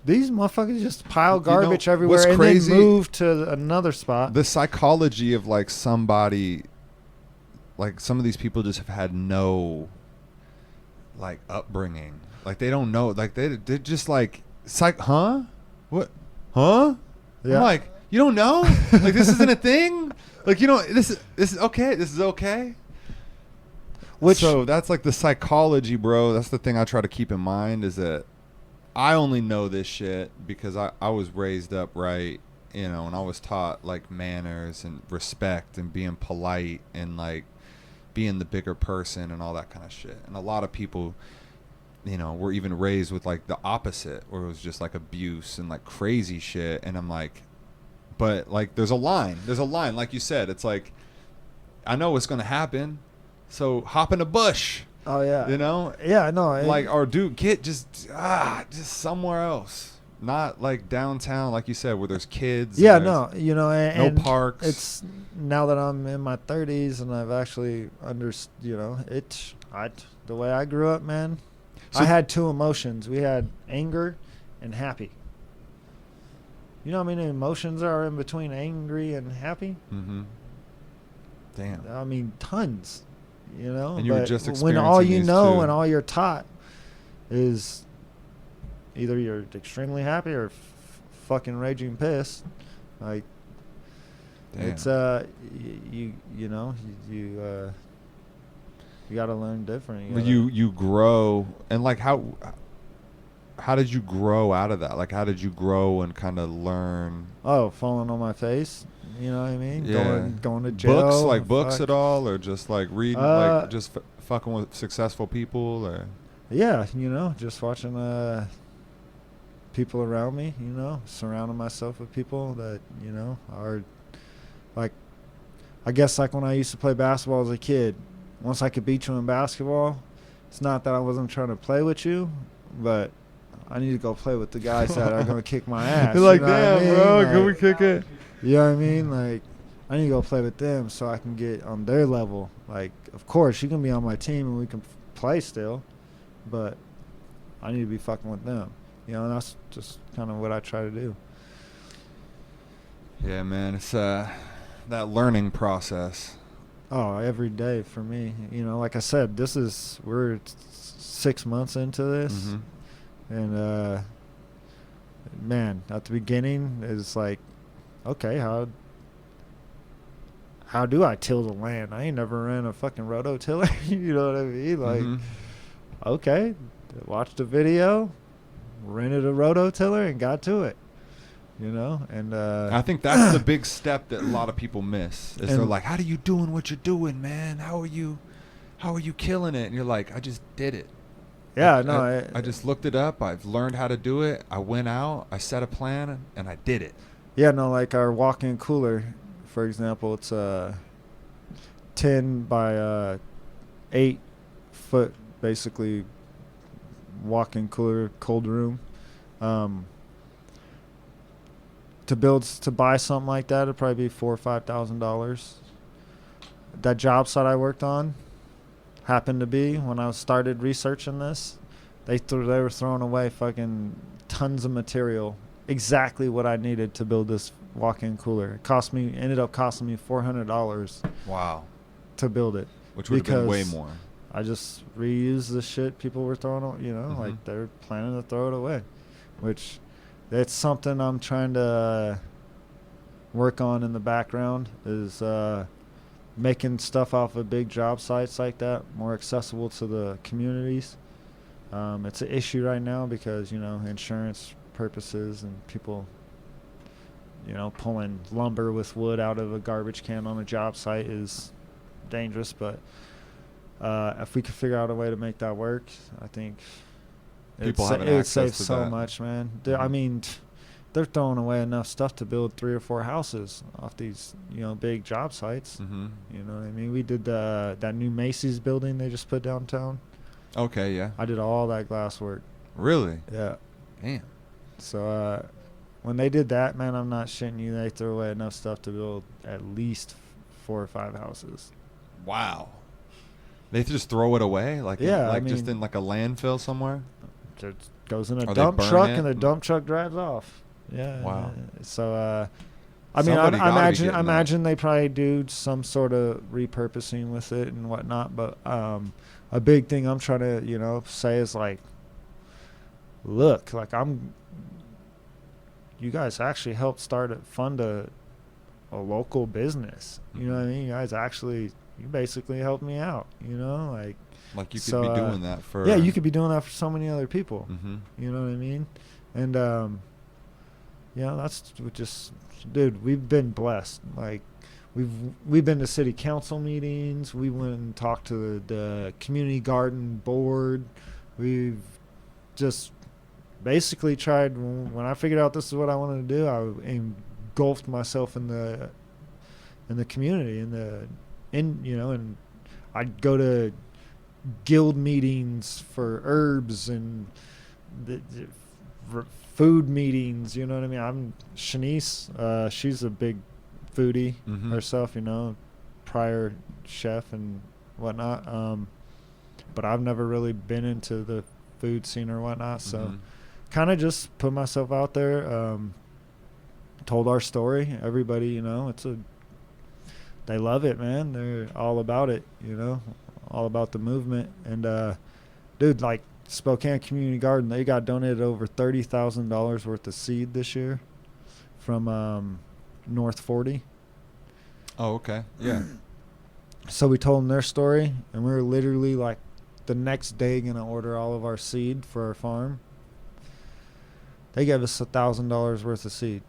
these motherfuckers just pile garbage everywhere and then move to another spot. The psychology of, like, somebody, like, some of these people just have had no, like, upbringing. Like, they don't know. Like, they're just like, huh? What? Huh? Yeah. I'm like, you don't know? Like, this isn't a thing? Like, you know, this is okay. This is okay. So that's like the psychology, bro. That's the thing I try to keep in mind, is that I only know this shit because I was raised up right, you know, and I was taught, like, manners and respect and being polite and, like, being the bigger person and all that kind of shit. And a lot of people, you know, were even raised with, like, the opposite, where it was just, like, abuse and, like, crazy shit. And I'm like, but like there's a line. Like you said, it's like I know what's gonna happen, so hop in a bush. Oh yeah. You know? Yeah, no. Like, or dude, get just somewhere else. Not like downtown, like you said, where there's kids. Yeah, no, you know, and no parks. It's now that I'm in my 30s and I've actually the way I grew up, man. So I had two emotions. We had anger and happy. You know how many emotions are in between angry and happy? Mm-hmm. Damn. I mean, tons. You know, and you were just experiencing when all you know two. and all you're taught is either you're extremely happy or fucking raging pissed, like damn. it's you got to learn different. You grow, and like how did you grow out of that? Like how did you grow and kind of learn? Oh, falling on my face. You know what I mean? Yeah. Going to jail. Books at all, or just like reading, like just fucking with successful people, or yeah, you know, just watching people around me. You know, surrounding myself with people that you know are like, I guess like when I used to play basketball as a kid. Once I could beat you in basketball, it's not that I wasn't trying to play with you, but I need to go play with the guys that are gonna kick my ass. You're like, you know damn, what I mean? bro, like, can we kick it? You know what I mean? Like, I need to go play with them so I can get on their level. Like, of course, you can be on my team and we can play still, but I need to be fucking with them. You know, and that's just kind of what I try to do. Yeah, man, it's that learning process. Oh, every day for me. You know, like I said, we're 6 months into this, Mm-hmm. and man, at the beginning, it's like, okay, how do I till the land? I ain't never ran a fucking rototiller. You know what I mean? Like, okay, watched a video, rented a rototiller, and got to it. You know, and I think that's the big step that a lot of people miss. Is they're like, "How are you doing what you're doing, man? How are you killing it?" And you're like, "I just did it." Yeah, I just looked it up. I've learned how to do it. I went out. I set a plan, and I did it. Yeah, no, like our walk-in cooler, for example, it's a 10 by 8 foot, basically, walk-in cooler, cold room. To buy something like that, it'd probably be $4,000 or $5,000. That job site I worked on happened to be when I started researching this. They were throwing away fucking tons of material, exactly what I needed to build this walk-in cooler. It ended up costing me $400. Wow. To build it, which would have been way more. I just reused the shit people were throwing. You know, like they're planning to throw it away, which. It's something I'm trying to work on in the background is making stuff off of big job sites like that more accessible to the communities. It's an issue right now because, you know, insurance purposes and people, you know, pulling lumber with wood out of a garbage can on a job site is dangerous. But if we could figure out a way to make that work, I think... People having it would access save to so that. much, man. I mean, they're throwing away enough stuff to build 3 or 4 houses off these, you know, big job sites. Mm-hmm. You know what I mean? We did that new Macy's building they just put downtown. Okay, yeah. I did all that glass work. Really? Yeah. Damn. So when they did that, man, I'm not shitting you. They threw away enough stuff to build at least 4 or 5 houses. Wow. They just throw it away, like just in like a landfill somewhere. It goes in a dump truck, and the dump truck drives off. Yeah. Wow. So, I mean, I imagine they probably do some sort of repurposing with it and whatnot. But a big thing I'm trying to, you know, say is like, look, like you guys actually helped fund a local business. You know what I mean? You basically helped me out. You know, like you could be doing that for. Yeah, you could be doing that for so many other people. Mm-hmm. You know what I mean? And yeah, that's just, dude. We've been blessed. Like, we've been to city council meetings. We went and talked to the community garden board. We've just basically tried. When I figured out this is what I wanted to do, I engulfed myself in the community, and I'd go to guild meetings for herbs and the food meetings. You know what I mean? Shanice, she's a big foodie herself. Prior chef and whatnot. But I've never really been into the food scene or whatnot, so kind of just put myself out there. Told our story. Everybody, they love it, man. They're all about it, all about the movement. And dude, like Spokane Community Garden, they got donated over $30,000 worth of seed this year from North 40. Oh, okay. Yeah. So we told them their story, and we were literally like the next day gonna order all of our seed for our farm. They gave us $1,000 worth of seed.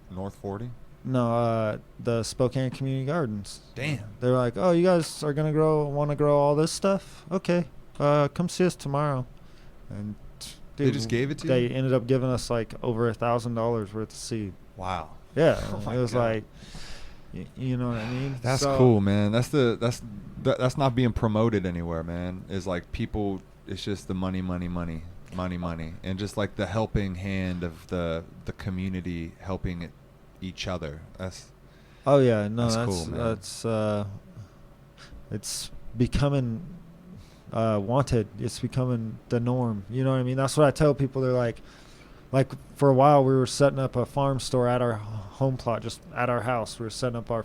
North 40? No, the Spokane Community Gardens. Damn. They're like, oh, you guys are gonna want to grow all this stuff? Okay, come see us tomorrow. And dude, they just gave it to you? They ended up giving us like over $1,000 worth of seed. Wow. Yeah, Oh it was God. like, you know what I mean? That's cool, man. That's not being promoted anywhere, man. It's like people. It's just the money, and just like the helping hand of the community helping each other. That's. Oh yeah, no, that's cool, man. It's becoming wanted. It's becoming the norm. You know what I mean? That's what I tell people. They're like for a while we were setting up a farm store at our home plot, just at our house. We were setting up our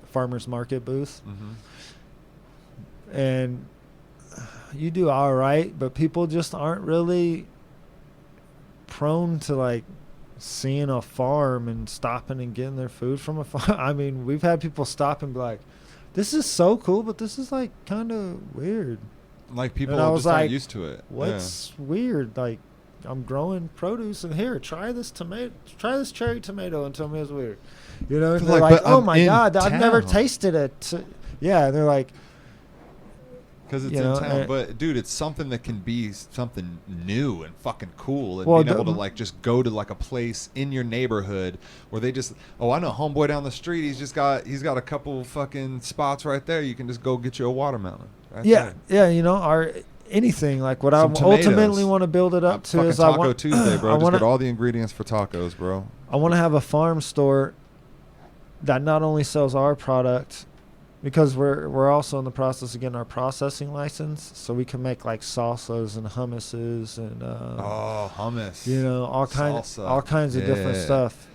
farmers market booth, and you do all right, but people just aren't really prone to like seeing a farm and stopping and getting their food from a farm. I mean, we've had people stop and be like, "This is so cool, but this is like kind of weird." Like people just aren't like, used to it. What's weird? Like, I'm growing produce, and here, try this cherry tomato, and tell me it's weird. And they're like, oh my God, I've never tasted it. Yeah, and they're like, because it's in town. But dude, it's something that can be something new and fucking cool, and being able to like just go to like a place in your neighborhood where they just, I know homeboy down the street, he's got a couple fucking spots right there. You can just go get you a watermelon. Right there. Anything like what I ultimately want to build it up to is Taco Tuesday, bro. Just get all the ingredients for tacos, bro. I want to have a farm store that not only sells our product, because we're also in the process of getting our processing license, so we can make like salsas and hummuses and hummus. all kinds of different stuff.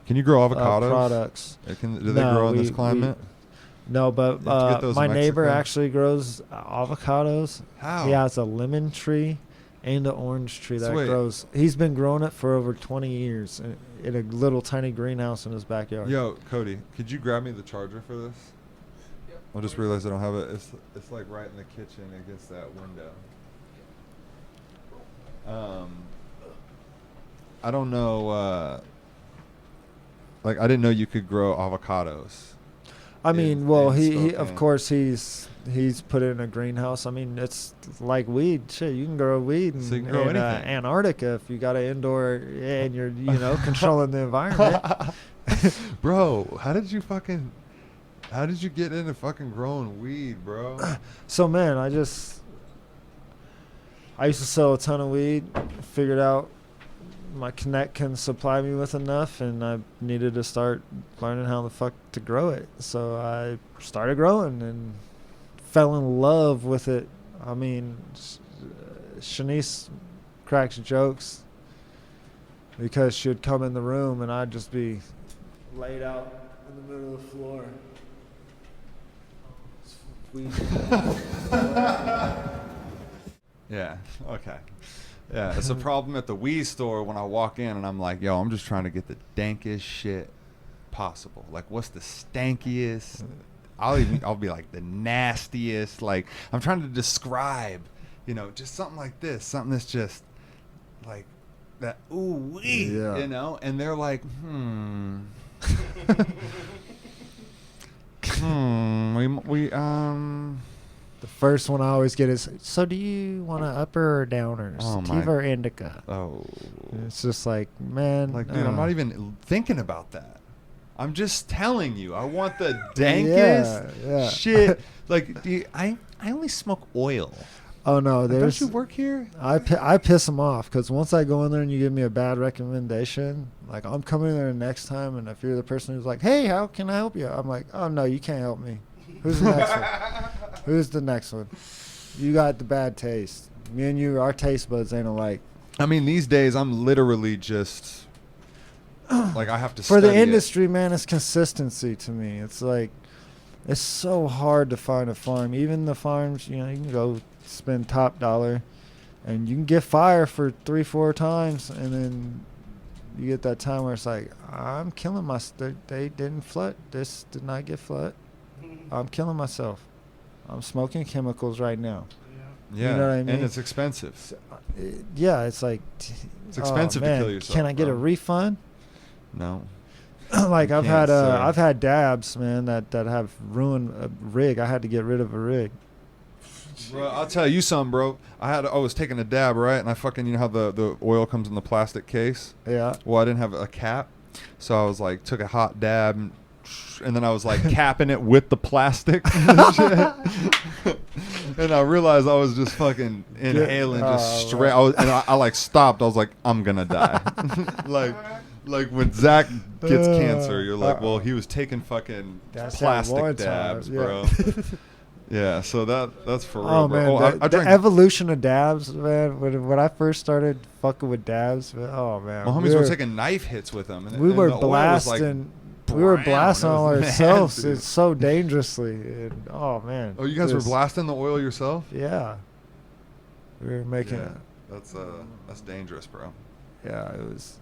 Can you grow avocados? Products. Do they grow in this climate? No, but my neighbor actually grows avocados. How? He has a lemon tree and an orange tree that grows. He's been growing it for over 20 years in a little tiny greenhouse in his backyard. Yo, Cody, could you grab me the charger for this? Yep. I just realized I don't have it. It's like right in the kitchen against that window. I don't know. Like, I didn't know you could grow avocados. I mean, well, he of course he's put it in a greenhouse. I mean, it's like weed. Shit, you can grow weed in Antarctica if you got an indoor and you're controlling the environment. Bro, how did you get into fucking growing weed, bro? So man, I used to sell a ton of weed. Figured out my connect can supply me with enough, and I needed to start learning how the fuck to grow it. So I started growing and fell in love with it. I mean, Shanice cracks jokes because she would come in the room and I'd just be laid out in the middle of the floor. Yeah. Okay. Yeah, it's a problem at the weed store when I walk in and I'm like, yo, I'm just trying to get the dankest shit possible. Like, what's the stankiest? I'll be like the nastiest. Like, I'm trying to describe, just something like this, something that's just like that. Ooh wee, And they're like, The first one I always get is, so do you want an upper or downer? Sativa or indica? Oh. It's just like, man. Like, dude, I'm not even thinking about that. I'm just telling you, I want the dankest shit. Like, I only smoke oil. Oh, no. Don't you work here? I piss them off because once I go in there and you give me a bad recommendation, like, I'm coming in there next time, and if you're the person who's like, hey, how can I help you? I'm like, oh, no, you can't help me. Who's the next one? Who's the next one? You got the bad taste. Me and you, our taste buds ain't alike. I mean, these days, I'm literally just, like, I have to For study the industry, man, it's consistency to me. It's like, it's so hard to find a farm. Even the farms, you know, you can go spend top dollar and you can get fire for 3-4 times, and then you get that time where it's like, I'm killing myself. They didn't flood. This did not get flood. I'm killing myself. I'm smoking chemicals right now. Yeah, you know what I mean? And it's expensive. Yeah, it's like, it's expensive to kill yourself. Can I get a refund? No. Like I've had dabs, man, that have ruined a rig. I had to get rid of a rig. Bro, I'll tell you something, bro. I was taking a dab, right? And I fucking, you know how the oil comes in the plastic case? Yeah. Well, I didn't have a cap. So I was like, took a hot dab and then I was like capping it with the plastic. And I realized I was just fucking inhaling just straight. I like stopped. I was like, I'm going to die. Like when Zach gets cancer, you're like, well, he was taking fucking plastic dabs, bro. Yeah, so that's for real. Oh, man, bro. the evolution of dabs, man. When I first started fucking with dabs, oh man, my homies were taking knife hits with them. And we were the blasting. We were blasting all ourselves. It's so dangerously. And, oh man. Oh, you guys were blasting the oil yourself? Yeah. We were making it. That's dangerous, bro. Yeah, it was.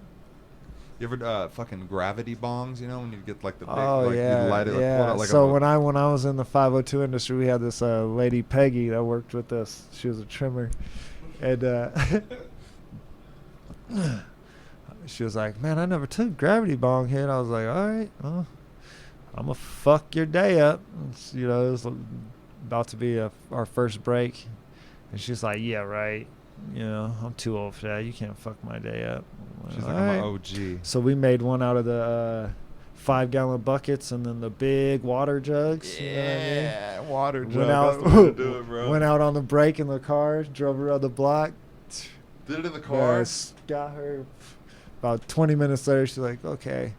You ever fucking gravity bongs? You know when you get like the big, you light it. Yeah. So when I was in the 502 industry, we had this lady Peggy that worked with us. She was a trimmer, and she was like, "Man, I never took gravity bong hit." I was like, "All right, well, I'm gonna fuck your day up." You know, it was about to be our first break, and she's like, "Yeah, right. You know, I'm too old for that. You can't fuck my day up." She's like, I'm an OG. So we made one out of the 5-gallon buckets and then the big water jugs. Yeah, you know what I mean? Water jugs. That's the way to do it, bro. Went out on the break in the car, drove around the block. Did it in the car? Yes, got her. About 20 minutes later, she's like, okay,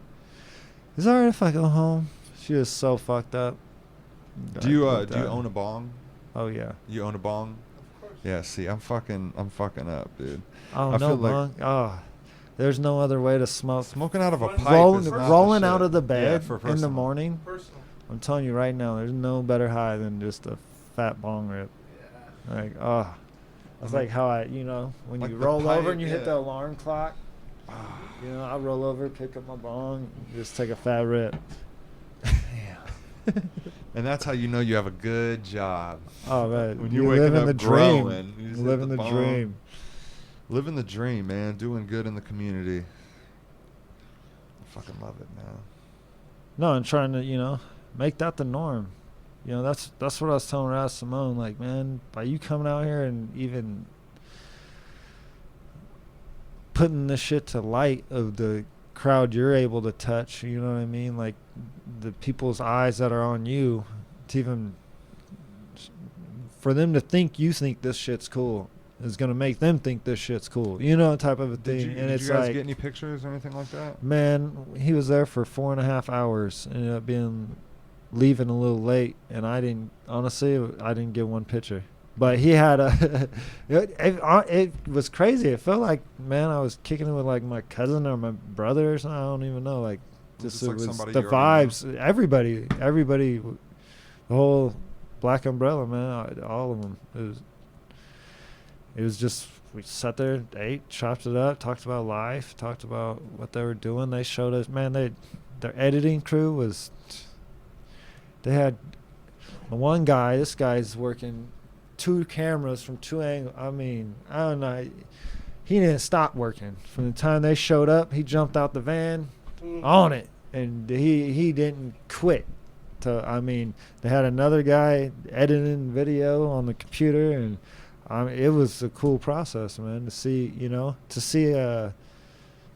is it all right if I go home? She was so fucked up. Do you own a bong? Oh, yeah. You own a bong? Of course. Yeah, see, I'm fucking up, dude. Oh, no, bong. Oh. There's no other way to smoke. Smoking out of a pipe rolling out of the bed in the morning. Personal. I'm telling you right now, there's no better high than just a fat bong rip. Yeah. Like, oh. That's like how when like you roll over and you hit the alarm clock. You know, I roll over, pick up my bong, just take a fat rip. And that's how you know you have a good job. Oh, man. When you're waking up growing. Living the dream. Living the dream, man. Doing good in the community. I fucking love it, man. No, and trying to, make that the norm. You know, that's what I was telling Raz Simone. Like, man, by you coming out here and even putting this shit to light of the crowd you're able to touch, you know what I mean? Like, the people's eyes that are on you, to even for them to think you think this shit's cool is going to make them think this shit's cool, type of a thing. Did you guys get any pictures or anything like that? Man, he was there for 4.5 hours. Ended up leaving a little late, and I didn't get one picture. But he had it was crazy. It felt like, man, I was kicking it with like my cousin or my brother or something. I don't even know. Like, just it was the vibes. Everybody, the whole Black Umbrella, man, all of them. It was just, we sat there, ate, chopped it up, talked about life, talked about what they were doing. They showed us, man, their editing crew was, they had one guy, this guy's working 2 cameras from 2 angles. I mean, I don't know. He didn't stop working. From the time they showed up, he jumped out the van on it. And he didn't quit they had another guy editing video on the computer, and it was a cool process, man, to see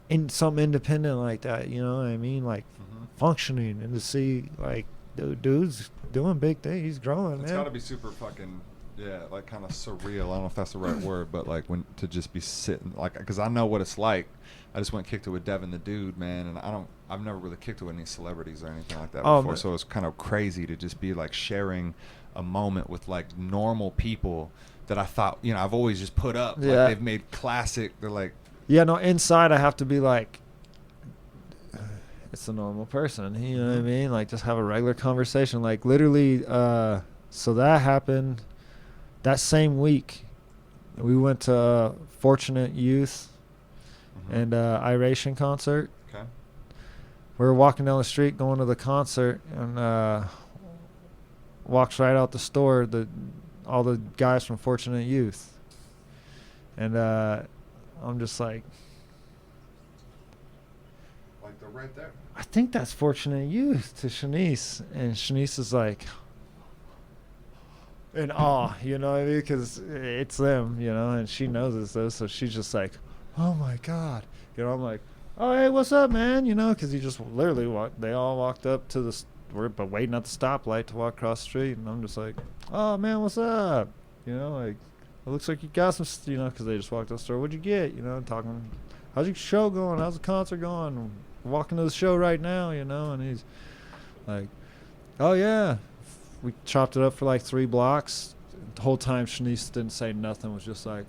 in something independent like that, you know what I mean, like functioning, and to see like dude's doing big things, he's growing, man. It's got to be super fucking, like kind of surreal. I don't know if that's the right word, but like when to just be sitting, like, because I know what it's like. I just went and kicked it with Devin the dude, man, and I've never really kicked it with any celebrities or anything like that before, so it's kind of crazy to just be like sharing a moment with like normal people that I thought, you know, I've always just put up. Like they've made classic. They're like, inside I have to be like, it's a normal person, you know what I mean? Like, just have a regular conversation. Like, literally, so that happened that same week. We went to Fortunate Youth and Iration concert. Okay. We were walking down the street going to the concert, and walks right out the store, all the guys from Fortunate Youth. And I'm just like they're right there. I think that's Fortunate Youth, to Shanice. And Shanice is like in awe, you know what I mean? Because it's them, you know, and she knows it's those. So she's just like, oh my God. You know, I'm like, oh, hey, what's up, man? You know, because he just literally they all walked up to we're waiting at the stoplight to walk across the street. And I'm just like, oh, man, what's up? You know, like, it looks like you got some, you know, because they just walked to the store. What'd you get? You know, talking, how's your show going? How's the concert going? Walking to the show right now, you know, and he's like, oh yeah, we chopped it up for like 3 blocks. The whole time Shanice didn't say nothing, was just like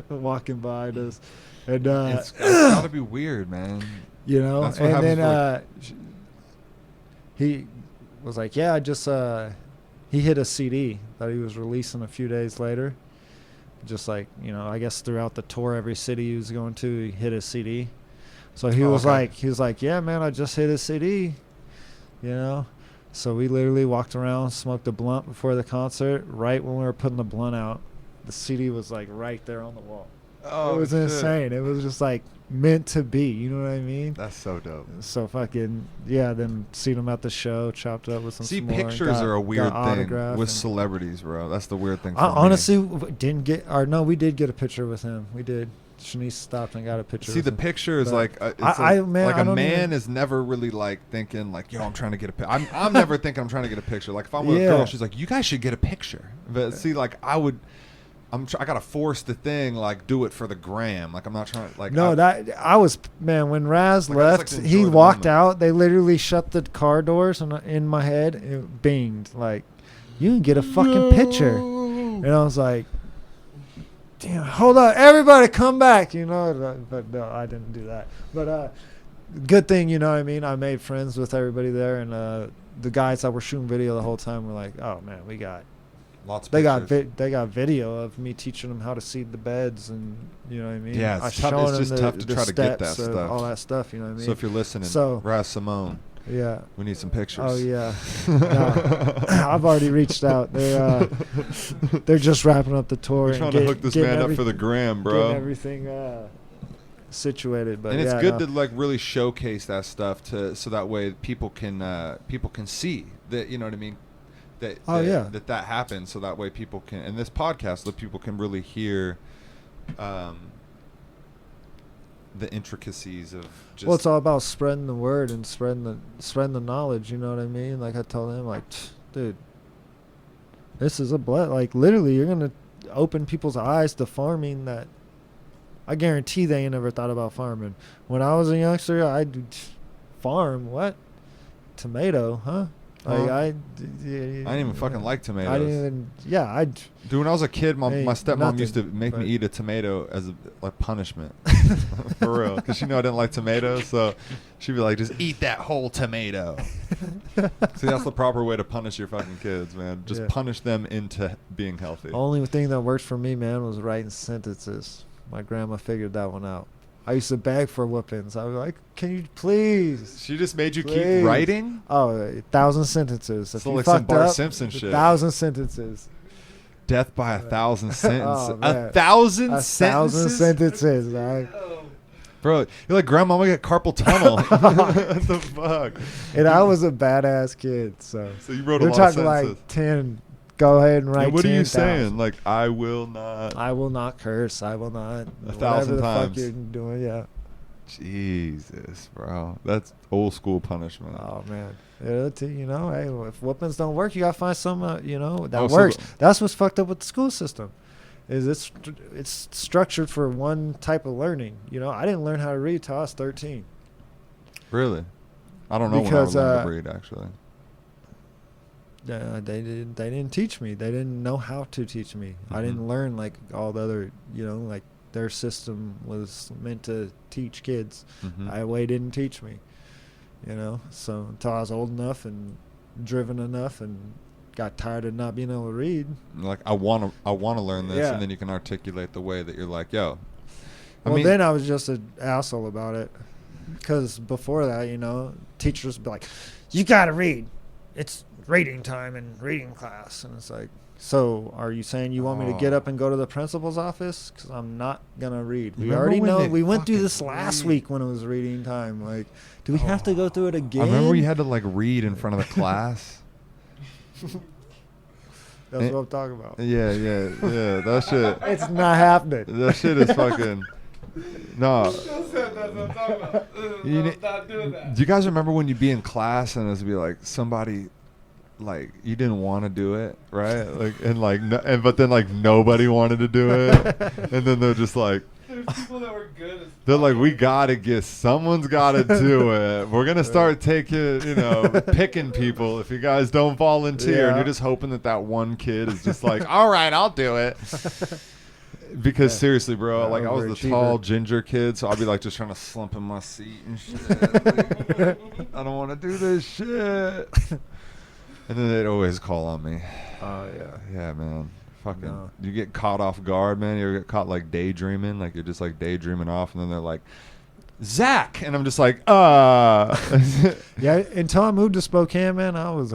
walking by us, and it's gotta be weird, man, you know. That's what and happens then he was like, yeah, I just he hit a CD that he was releasing a few days later, just like, you know, I guess throughout the tour, every city he was going to, he hit a CD. So he was like, yeah, man, I just hit a CD, you know. So we literally walked around, smoked a blunt before the concert. Right when we were putting the blunt out, the CD was like right there on the wall. Oh, it was insane. It was just like meant to be. You know what I mean? That's so dope. So fucking then seen him at the show, chopped up with some. See, pictures are a weird thing with celebrities, bro. That's the weird thing. For honestly, we did get a picture with him. We did. Shanice stopped and got a picture. See, the picture is like, a man is never really like thinking like, yo, I'm trying to get a picture. I'm never thinking I'm trying to get a picture. Like if I'm with a girl, she's like, you guys should get a picture. But see, like I gotta force the thing, like do it for the gram. Like I'm not trying to like. No, when Raz left, he walked out. They literally shut the car doors, and in my head it binged like, you can get a fucking picture, and I was like, damn, hold on, everybody come back, you know. But no, I didn't do that. But good thing, you know what I mean, I made friends with everybody there, and the guys that were shooting video the whole time were like, oh man, we got lots of they got video of me teaching them how to seed the beds, and you know what I mean. Yeah, it's just tough to try to get that stuff, all that stuff, you know what I mean. So if you're listening, Raz Simone, yeah, we need some pictures. Oh yeah, I've already reached out. They're just wrapping up the tour. We're trying to hook this man up for the gram, bro. Getting everything situated, but and it's good to like really showcase that stuff so that way people can see that, you know what I mean. That happens, so that way people can, and this podcast, that people can really hear the intricacies of just. Well, it's all about spreading the word and spreading the knowledge. You know what I mean? Like I told him, like, dude, this is like literally, you're gonna open people's eyes to farming that. I guarantee they ain't never thought about farming. When I was a youngster, I'd farm what? Tomato, huh? Like I didn't even fucking like tomatoes. I didn't even. Yeah, Dude, when I was a kid, my stepmom used to make me eat a tomato as a punishment, for real, because she knew I didn't like tomatoes. So she'd be like, "Just eat that whole tomato." See, that's the proper way to punish your fucking kids, man. Just punish them into being healthy. Only thing that worked for me, man, was writing sentences. My grandma figured that one out. I used to beg for whoopings. I was like, can you please? She just made you keep writing? Oh, 1,000 sentences. So like some Bart Simpson shit. 1,000 sentences. Death by 1,000 sentences. Oh, 1,000 sentences? 1,000 sentences, right? Bro, you're like, Grandma, I'm going to get carpal tunnel. What the fuck? And I was a badass kid, so. So you wrote a You're lot of talking sentences. like 10. Go ahead and write 10. What are you saying? Like, I will not. I will not curse. I will not. 1,000 whatever the times. fuck you're doing, yeah. Jesus, bro. That's old school punishment. Oh, man. You know, hey, if whoopings don't work, you got to find something, you know, that Oh, so works. That's what's fucked up with the school system. Is it's structured for one type of learning. You know, I didn't learn how to read till I was 13. Really? I don't know Because, when I learned to read, actually. They didn't teach me. They didn't know how to teach me. Mm-hmm. I didn't learn like all the other, you know, like their system was meant to teach kids. Mm-hmm. Highway didn't teach me, you know. So until I was old enough and driven enough and got tired of not being able to read. Like, I want to learn this, Yeah. and then you can articulate the way that you're like, yo. Then I was just an asshole about it. Because before that, you know, teachers would be like, you got to read. It's reading time in reading class. And it's like, so are you saying you want me to get up and go to the principal's office? Because I'm not going to read. We already know. We went through this last week when it was reading time. Like, do we have to go through it again? I remember you had to, like, read in front of the class. That's what I'm talking about. Yeah. That shit. It's not happening. That shit is fucking. No. That's what I'm talking about. I'm not doing that. Do you guys remember when you'd be in class and it would be like somebody, like, you didn't want to do it, right? Like, and like, but then like nobody wanted to do it, and then they're just like, There's people that were good. they're like, we gotta someone's gotta do it. We're gonna start taking, picking people if you guys don't volunteer, and you're just hoping that one kid is just like, all right, I'll do it. Because seriously, bro, like I was the tall ginger kid, so I'd be like just trying to slump in my seat and shit. Like, I don't want to do this shit. And then they'd always call on me. Oh, yeah. Yeah, man. Fucking, you get caught off guard, man. You ever get caught like daydreaming, like you're just like daydreaming off, and then they're like, Zach, and I'm just like, Yeah, until I moved to Spokane, man, I was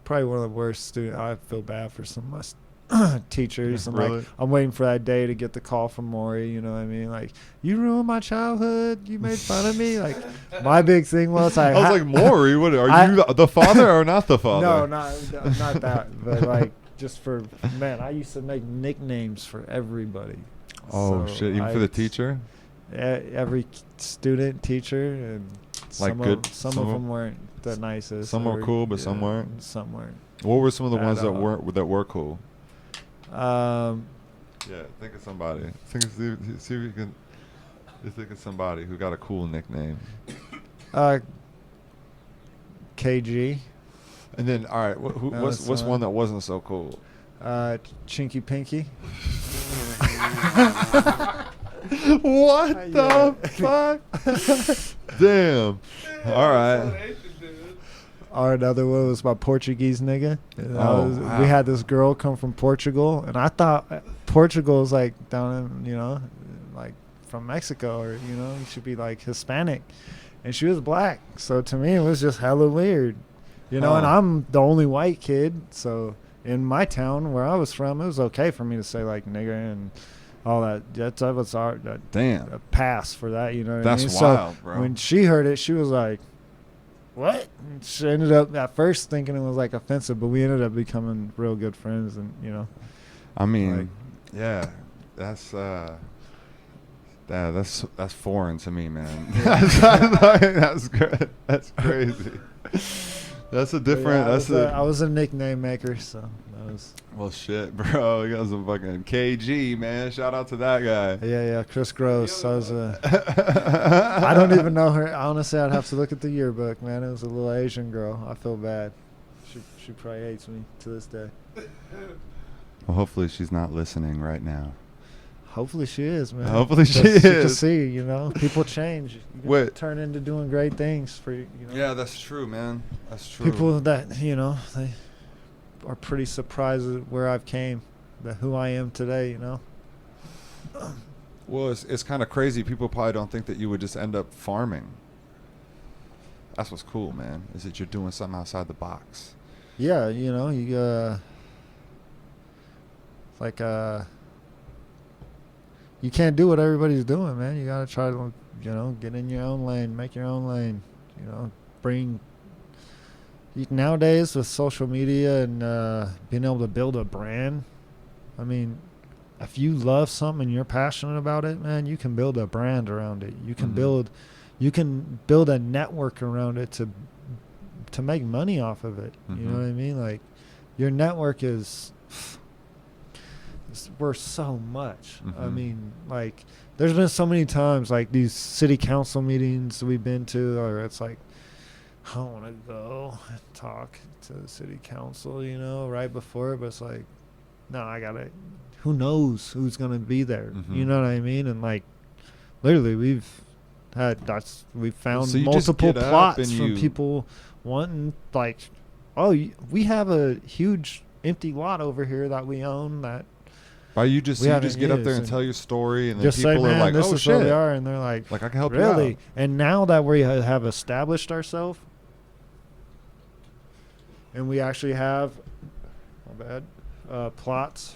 probably one of the worst students. I feel bad for some of my teachers. And really? like, I'm waiting for that day to get the call from Maury, you know what I mean? Like, you ruined my childhood. You made fun of me. Like, my big thing was I was like, Maury, what are you the father or not the father? No, not that. But like, just for, man, I used to make nicknames for everybody. Oh, so shit. Even for the teacher? Every student, teacher, and like some of them weren't the nicest. Some were cool, but some weren't. Some weren't. What were some of the ones that were cool? Yeah, think of somebody. See if you can. Just think of somebody who got a cool nickname. KG. And then, all right, what's one that wasn't so cool? Chinky Pinky. What the fuck? Damn. All right. Or another one was my Portuguese nigga. Wow. We had this girl come from Portugal, and I thought Portugal was like down in, like from Mexico, or, you should be like Hispanic. And she was black. So to me, it was just hella weird. And I'm the only white kid. So in my town where I was from, it was okay for me to say like nigga and all that. That was damn a pass for that, you know what That's I mean? wild, so bro. When she heard it, she was like, what? And she ended up at first thinking it was like offensive, but we ended up becoming real good friends, and I mean, like, yeah, that's foreign to me, man. That's good. That's crazy. That's a different. I was a nickname maker, so that was. Well, shit, bro. You got some fucking KG, man. Shout out to that guy. Yeah, Chris Gross. I was I don't even know her. Honestly, I'd have to look at the yearbook, man. It was a little Asian girl. I feel bad. She probably hates me to this day. Well, hopefully she's not listening right now. Hopefully she is, man. Hopefully she is. You can see, people change. You can turn into doing great things for you. Yeah, that's true, man. That's true. People that they are pretty surprised at where I've came, that who I am today. Well, it's kind of crazy. People probably don't think that you would just end up farming. That's what's cool, man. Is that you're doing something outside the box. Yeah, you you can't do what everybody's doing, man. You gotta try to get in your own lane, make your own lane, nowadays with social media and being able to build a brand, I mean, if you love something and you're passionate about it, man, you can build a brand around it. You can build a network around it to make money off of it. You know what I mean? Like, your network is worth so much. I mean, like, there's been so many times, like, these city council meetings we've been to, or it's like, I don't want to go and talk to the city council, right before it, but it's like, no, I gotta. Who knows who's gonna be there? You know what I mean? And like, literally, we've found multiple plots from people wanting, like, oh, we have a huge empty lot over here that we own that. You just get up there and tell your story, and then just people say, are like, this "Oh is shit!" Where we are, and they're like, I can help really? you out. And now that we have established ourselves, and we actually have, plots,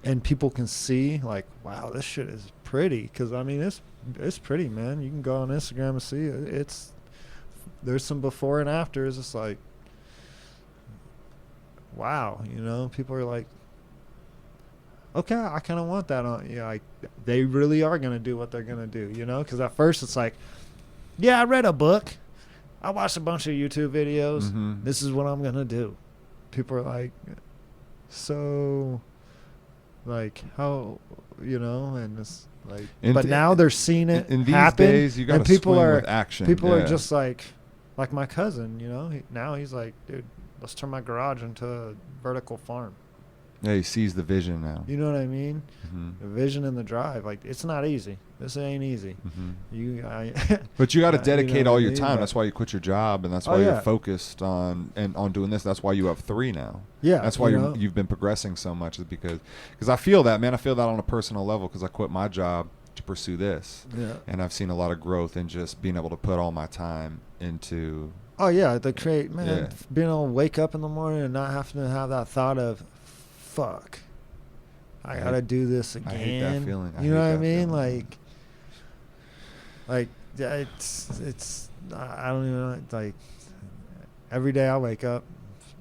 and people can see, like, wow, this shit is pretty. Because I mean, it's pretty, man. You can go on Instagram and see it. There's some before and afters. It's like, wow, people are like, okay, I kind of want that on. Like, they really are going to do what they're going to do, because at first it's like, yeah, I read a book, I watched a bunch of YouTube videos, this is what I'm going to do. People are like, so, like, how, and it's like, but now they're seeing it in these happen, days, you got to swing with action. People are just like my cousin, now he's like, dude, let's turn my garage into a vertical farm. Yeah, he sees the vision now. You know what I mean? The vision and the drive. Like, it's not easy. This ain't easy. But you got to dedicate all your time. But that's why you quit your job, and that's why you're focused on doing this. That's why you have 3 now. Yeah, that's why you've been progressing so much. Is because I feel that, man. I feel that on a personal level because I quit my job to pursue this. Yeah, and I've seen a lot of growth in just being able to put all my time into. Oh yeah, being able to wake up in the morning and not having to have that thought of, fuck, I gotta do this again. I hate that feeling. You know what I mean? Like it's I don't even know. Like, every day I wake up,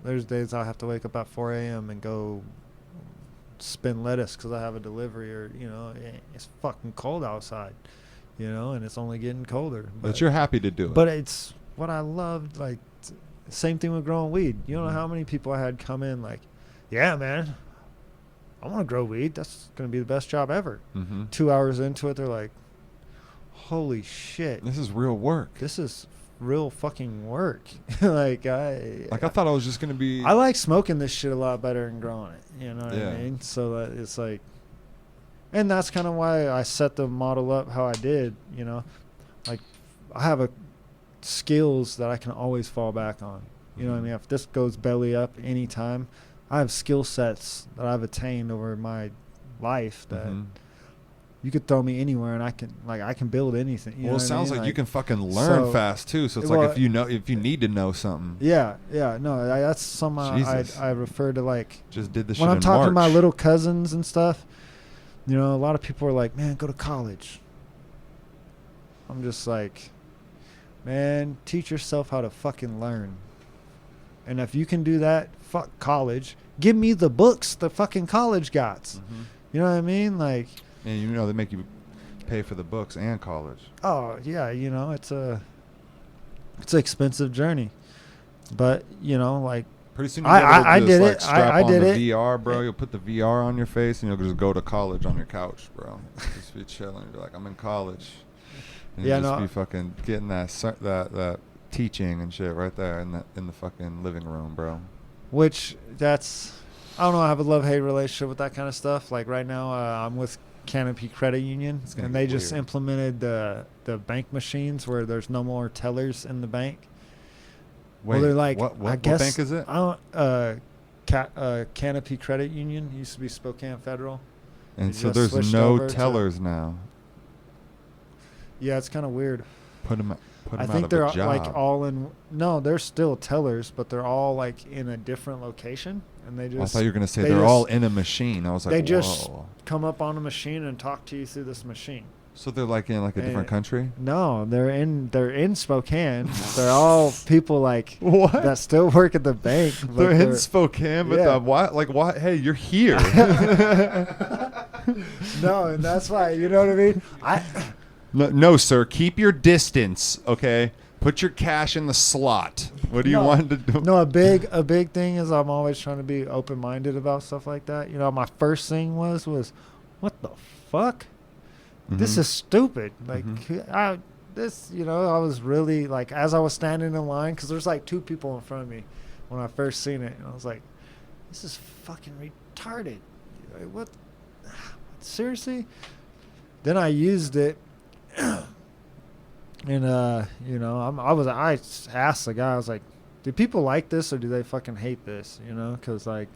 there's days I have to wake up at 4 a.m. and go spin lettuce because I have a delivery, or it's fucking cold outside, and it's only getting colder. But you're happy to do it. But it's what I love. Like, same thing with growing weed. You don't know how many people I had come in like, yeah, man, I want to grow weed. That's going to be the best job ever. 2 hours into it, they're like, holy shit. This is real work. This is real fucking work. I thought I was just going to be. I like smoking this shit a lot better than growing it. You know what I mean? So that it's like, and that's kind of why I set the model up how I did, Like, I have skills that I can always fall back on. You know what I mean? If this goes belly up anytime, I have skill sets that I've attained over my life that you could throw me anywhere and I can build anything. You know it sounds like you can fucking learn fast too. So it's like if you need to know something. Yeah. No, that's something I refer to, like, just did the shit when I'm in talking March. to my little cousins and stuff. A lot of people are like, man, go to college. I'm just like, man, teach yourself how to fucking learn. And if you can do that, fuck college. Give me the books the fucking college got. You know what I mean? Like, and they make you pay for the books and college. Oh yeah, it's an expensive journey, but like, pretty soon I did it. I did it. VR, bro. You'll put the VR on your face and you'll just go to college on your couch, bro. Just be chilling. You're like, I'm in college. And you'll just be fucking getting that teaching and shit right there in the fucking living room, bro. Which I don't know. I have a love-hate relationship with that kind of stuff. Like, right now, I'm with Canopy Credit Union, and they just implemented the bank machines where there's no more tellers in the bank. Wait, they're like, what bank is it? Canopy Credit Union. It used to be Spokane Federal. And so there's no tellers now. Yeah, it's kind of weird. Put them I think they're like all in. No, they're still tellers, but they're all like in a different location, and they just. I thought you were gonna say they're all in a machine. I was like, they just come up on a machine and talk to you through this machine. So they're like in like a different country? No, they're in Spokane. They're all people like what? that still work at the bank. They're in Spokane, but why? Hey, you're here. No, and that's why, you know what I mean? No, sir. Keep your distance, okay? Put your cash in the slot. What do you want to do? No, a big thing is I'm always trying to be open-minded about stuff like that. You know, my first thing was what the fuck? Mm-hmm. This is stupid. Like, I was really, like, as I was standing in line, because there's, like, 2 people in front of me when I first seen it. And I was like, this is fucking retarded. Like, what? Seriously? Then I used it. And, I asked the guy, I was like, do people like this or do they fucking hate this? You know, because, like,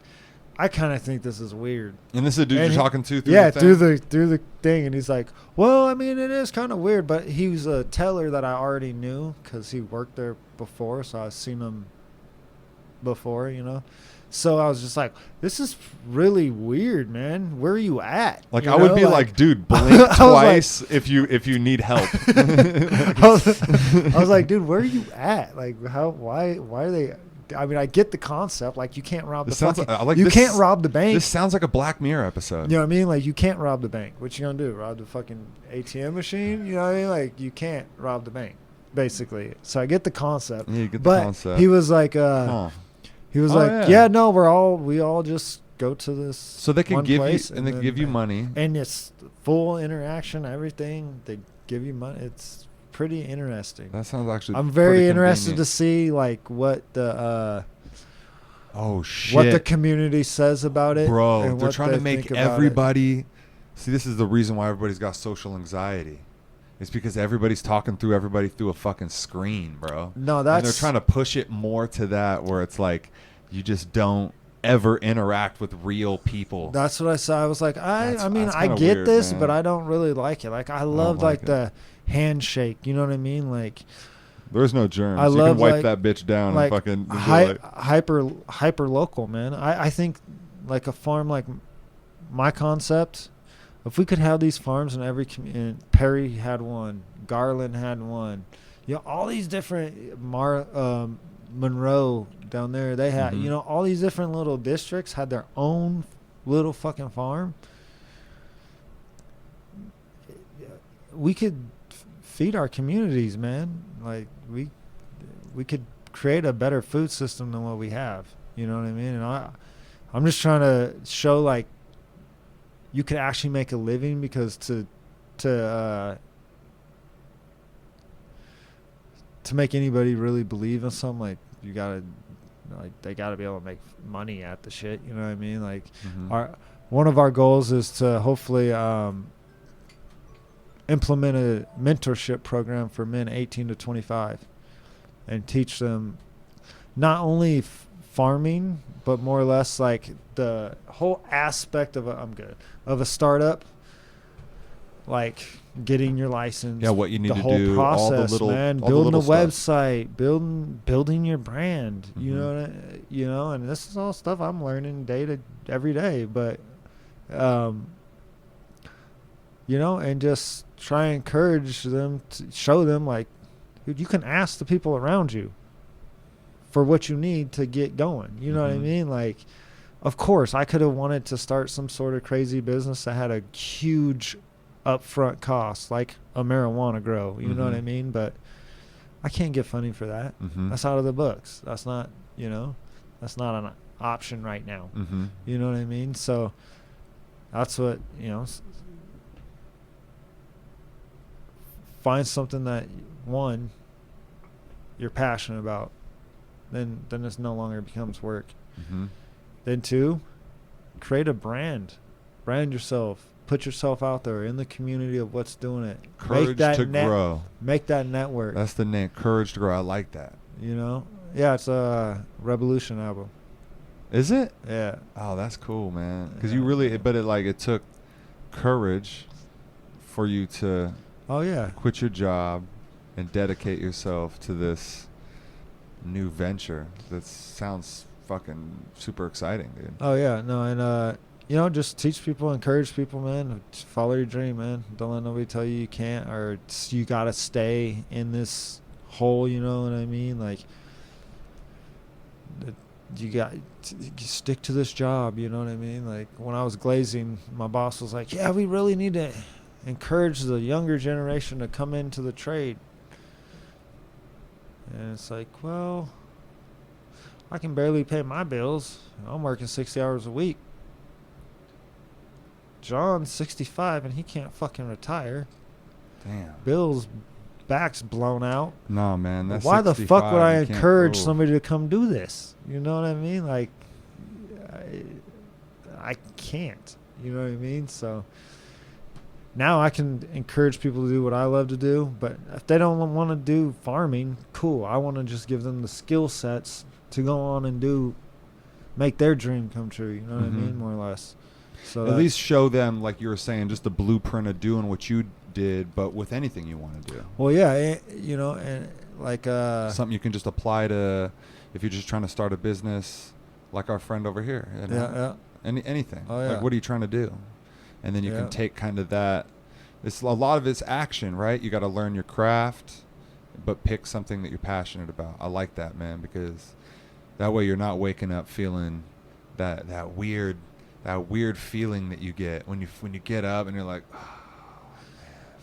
I kind of think this is weird. And this is a dude you're talking to through the thing? Yeah, through the thing. And he's like, well, I mean, it is kind of weird. But he was a teller that I already knew because he worked there before. So I've seen him before, you know. So I was just like, this is really weird, man. Where are you at? Like, I would be like, dude, blink twice if you need help. I was like, dude, where are you at? Like, why are they... I mean, I get the concept. Like, you can't rob can't rob the bank. This sounds like a Black Mirror episode. You know what I mean? Like, you can't rob the bank. What you gonna do? Rob the fucking ATM machine? You know what I mean? Like, you can't rob the bank, basically. So I get the concept. Yeah, you get the concept. He was like, we all just go to this. So they can give you, and they can give you money, and it's full interaction. Everything they give you money. It's pretty interesting. That sounds actually. I'm very interested to see like what the what the community says about it, bro. And they're trying to make everybody. See, this is the reason why everybody's got social anxiety. It's because everybody's talking through everybody through a fucking screen, bro. No, and they're trying to push it more to that where it's like you just don't ever interact with real people. That's what I said. I was like, I mean, I get weird, this, man. But I don't really like it. Like, I love like the handshake. You know what I mean? Like, there's no germs. You can wipe that bitch down and fucking hyper local, man. I think like a farm like my concept. If we could have these farms in every community, Perry had one, Garland had one, you know, all these different Monroe down there, they had, you know, all these different little districts had their own little fucking farm. We could feed our communities, man. Like we could create a better food system than what we have. You know what I mean? And I'm just trying to show like you could actually make a living, because to make anybody really believe in something, like you gotta, like they gotta be able to make money at the shit. You know what I mean? Like one of our goals is to hopefully implement a mentorship program for men 18 to 25 and teach them not only farming, but more or less like the whole aspect of a startup, like getting your license. Yeah, what you need the to whole do, process, all the little, man, all building the a little website, building your brand. You know, and this is all stuff I'm learning every day. But, you know, and just try and encourage them to show them like, dude, you can ask the people around you for what you need to get going. You know what I mean? Like, of course, I could have wanted to start some sort of crazy business that had a huge upfront cost, like a marijuana grow. You know what I mean? But I can't get funding for that. That's out of the books. That's not, you know, that's not an option right now. You know what I mean? So that's what, you know, find something that, one, you're passionate about. Then it no longer becomes work. Then 2, create a brand yourself, put yourself out there in the community of what's doing it. Courage to grow. Make that network. That's the name, Courage to Grow. I like that. You know, yeah, it's a Revolution album. Is it? Yeah. Oh, that's cool, man. Because you really, but it took courage for you to. Oh yeah. Quit your job and dedicate yourself to this new venture that sounds fucking super exciting, dude. Oh yeah, no, and you know, just teach people, encourage people, man. Just follow your dream, man. Don't let nobody tell you can't, or you got to stay in this hole, you know what I mean? Like, you stick to this job, you know what I mean? Like, when I was glazing, my boss was like, yeah, we really need to encourage the younger generation to come into the trade. And it's like, well, I can barely pay my bills. I'm working 60 hours a week. John's 65 and he can't fucking retire. Damn. Bill's back's blown out. No, man. That's why the fuck would I encourage somebody to come do this? You know what I mean? Like, I can't. You know what I mean? So now I can encourage people to do what I love to do. But if they don't want to do farming, cool. I want to just give them the skill sets to go on and make their dream come true. You know what I mean? More or less. So at least show them, like you were saying, just the blueprint of doing what you did, but with anything you want to do. Well, yeah, you know, and like something you can just apply to if you're just trying to start a business, like our friend over here. You know? Anything. Oh, yeah. Like, what are you trying to do? And then you can take kind of that. It's a lot of it's action, right? You got to learn your craft, but pick something that you're passionate about. I like that, man, because that way you're not waking up feeling that weird feeling that you get when you get up and you're like,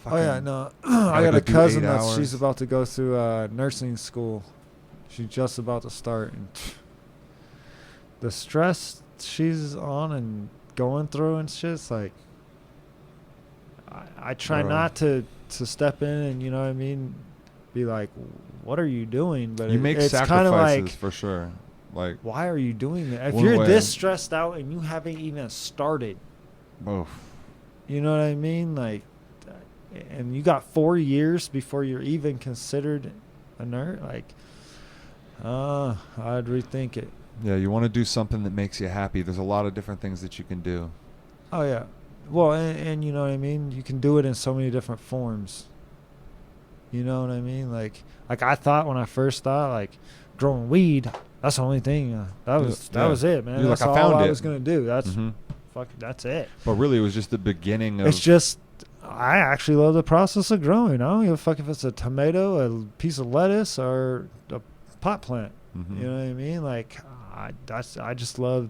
oh yeah, no. I got a cousin she's about to go through nursing school. She's just about to start, and the stress she's on and going through and shit, it's like I try not to step in and, you know what I mean, be like, what are you doing? But you make sacrifices, like, for sure. Like, why are you doing that? If you're this stressed out and you haven't even started, you know what I mean? Like, and you got 4 years before you're even considered a nerd, like, I'd rethink it. Yeah, you want to do something that makes you happy. There's a lot of different things that you can do. Oh, yeah. Well, and you know what I mean? You can do it in so many different forms. You know what I mean? Like I thought when I first thought, like, growing weed, that's the only thing. That was it, man. That's all I was going to do. That's it. But really, it was just the beginning of... It's just, I actually love the process of growing. I don't give a fuck if it's a tomato, a piece of lettuce, or a pot plant. You know what I mean? Like, I just love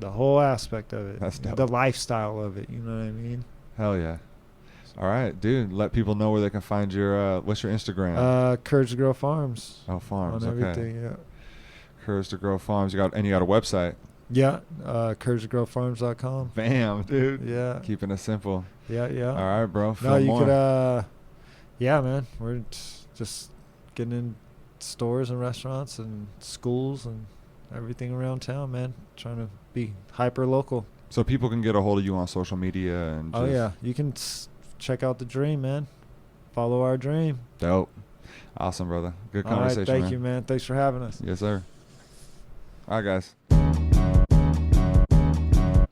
the whole aspect of it. That's dope. The lifestyle of it. You know what I mean? Hell yeah. All right, dude. Let people know where they can find your, what's your Instagram? Courage to Grow Farms. Oh, Farms. On okay. Everything, yeah. Courage to Grow Farms. You got a website? Yeah. CourageToGrowFarms.com. Bam, dude. Yeah. Keeping it simple. Yeah, yeah. All right, bro. No, you could, yeah, man. We're just getting in stores and restaurants and schools and everything around town, man. Trying to be hyper local. So people can get a hold of you on social media and oh yeah, you can check out the dream, man. Follow our dream. Dope. Awesome, brother. Good conversation. All right, thank you, man. Thanks for having us. Yes, sir. All right, guys.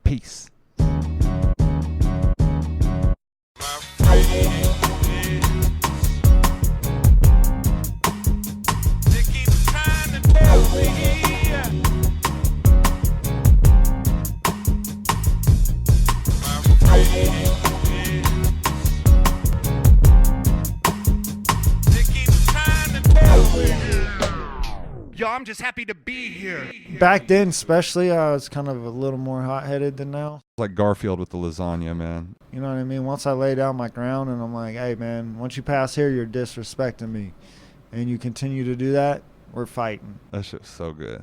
Peace. Yo, I'm just happy to be here. Back then, especially, I was kind of a little more hot-headed than now. Like Garfield with the lasagna, man. You know what I mean? Once I lay down my ground and I'm like, hey, man, once you pass here, you're disrespecting me. And you continue to do that, we're fighting. That shit's so good.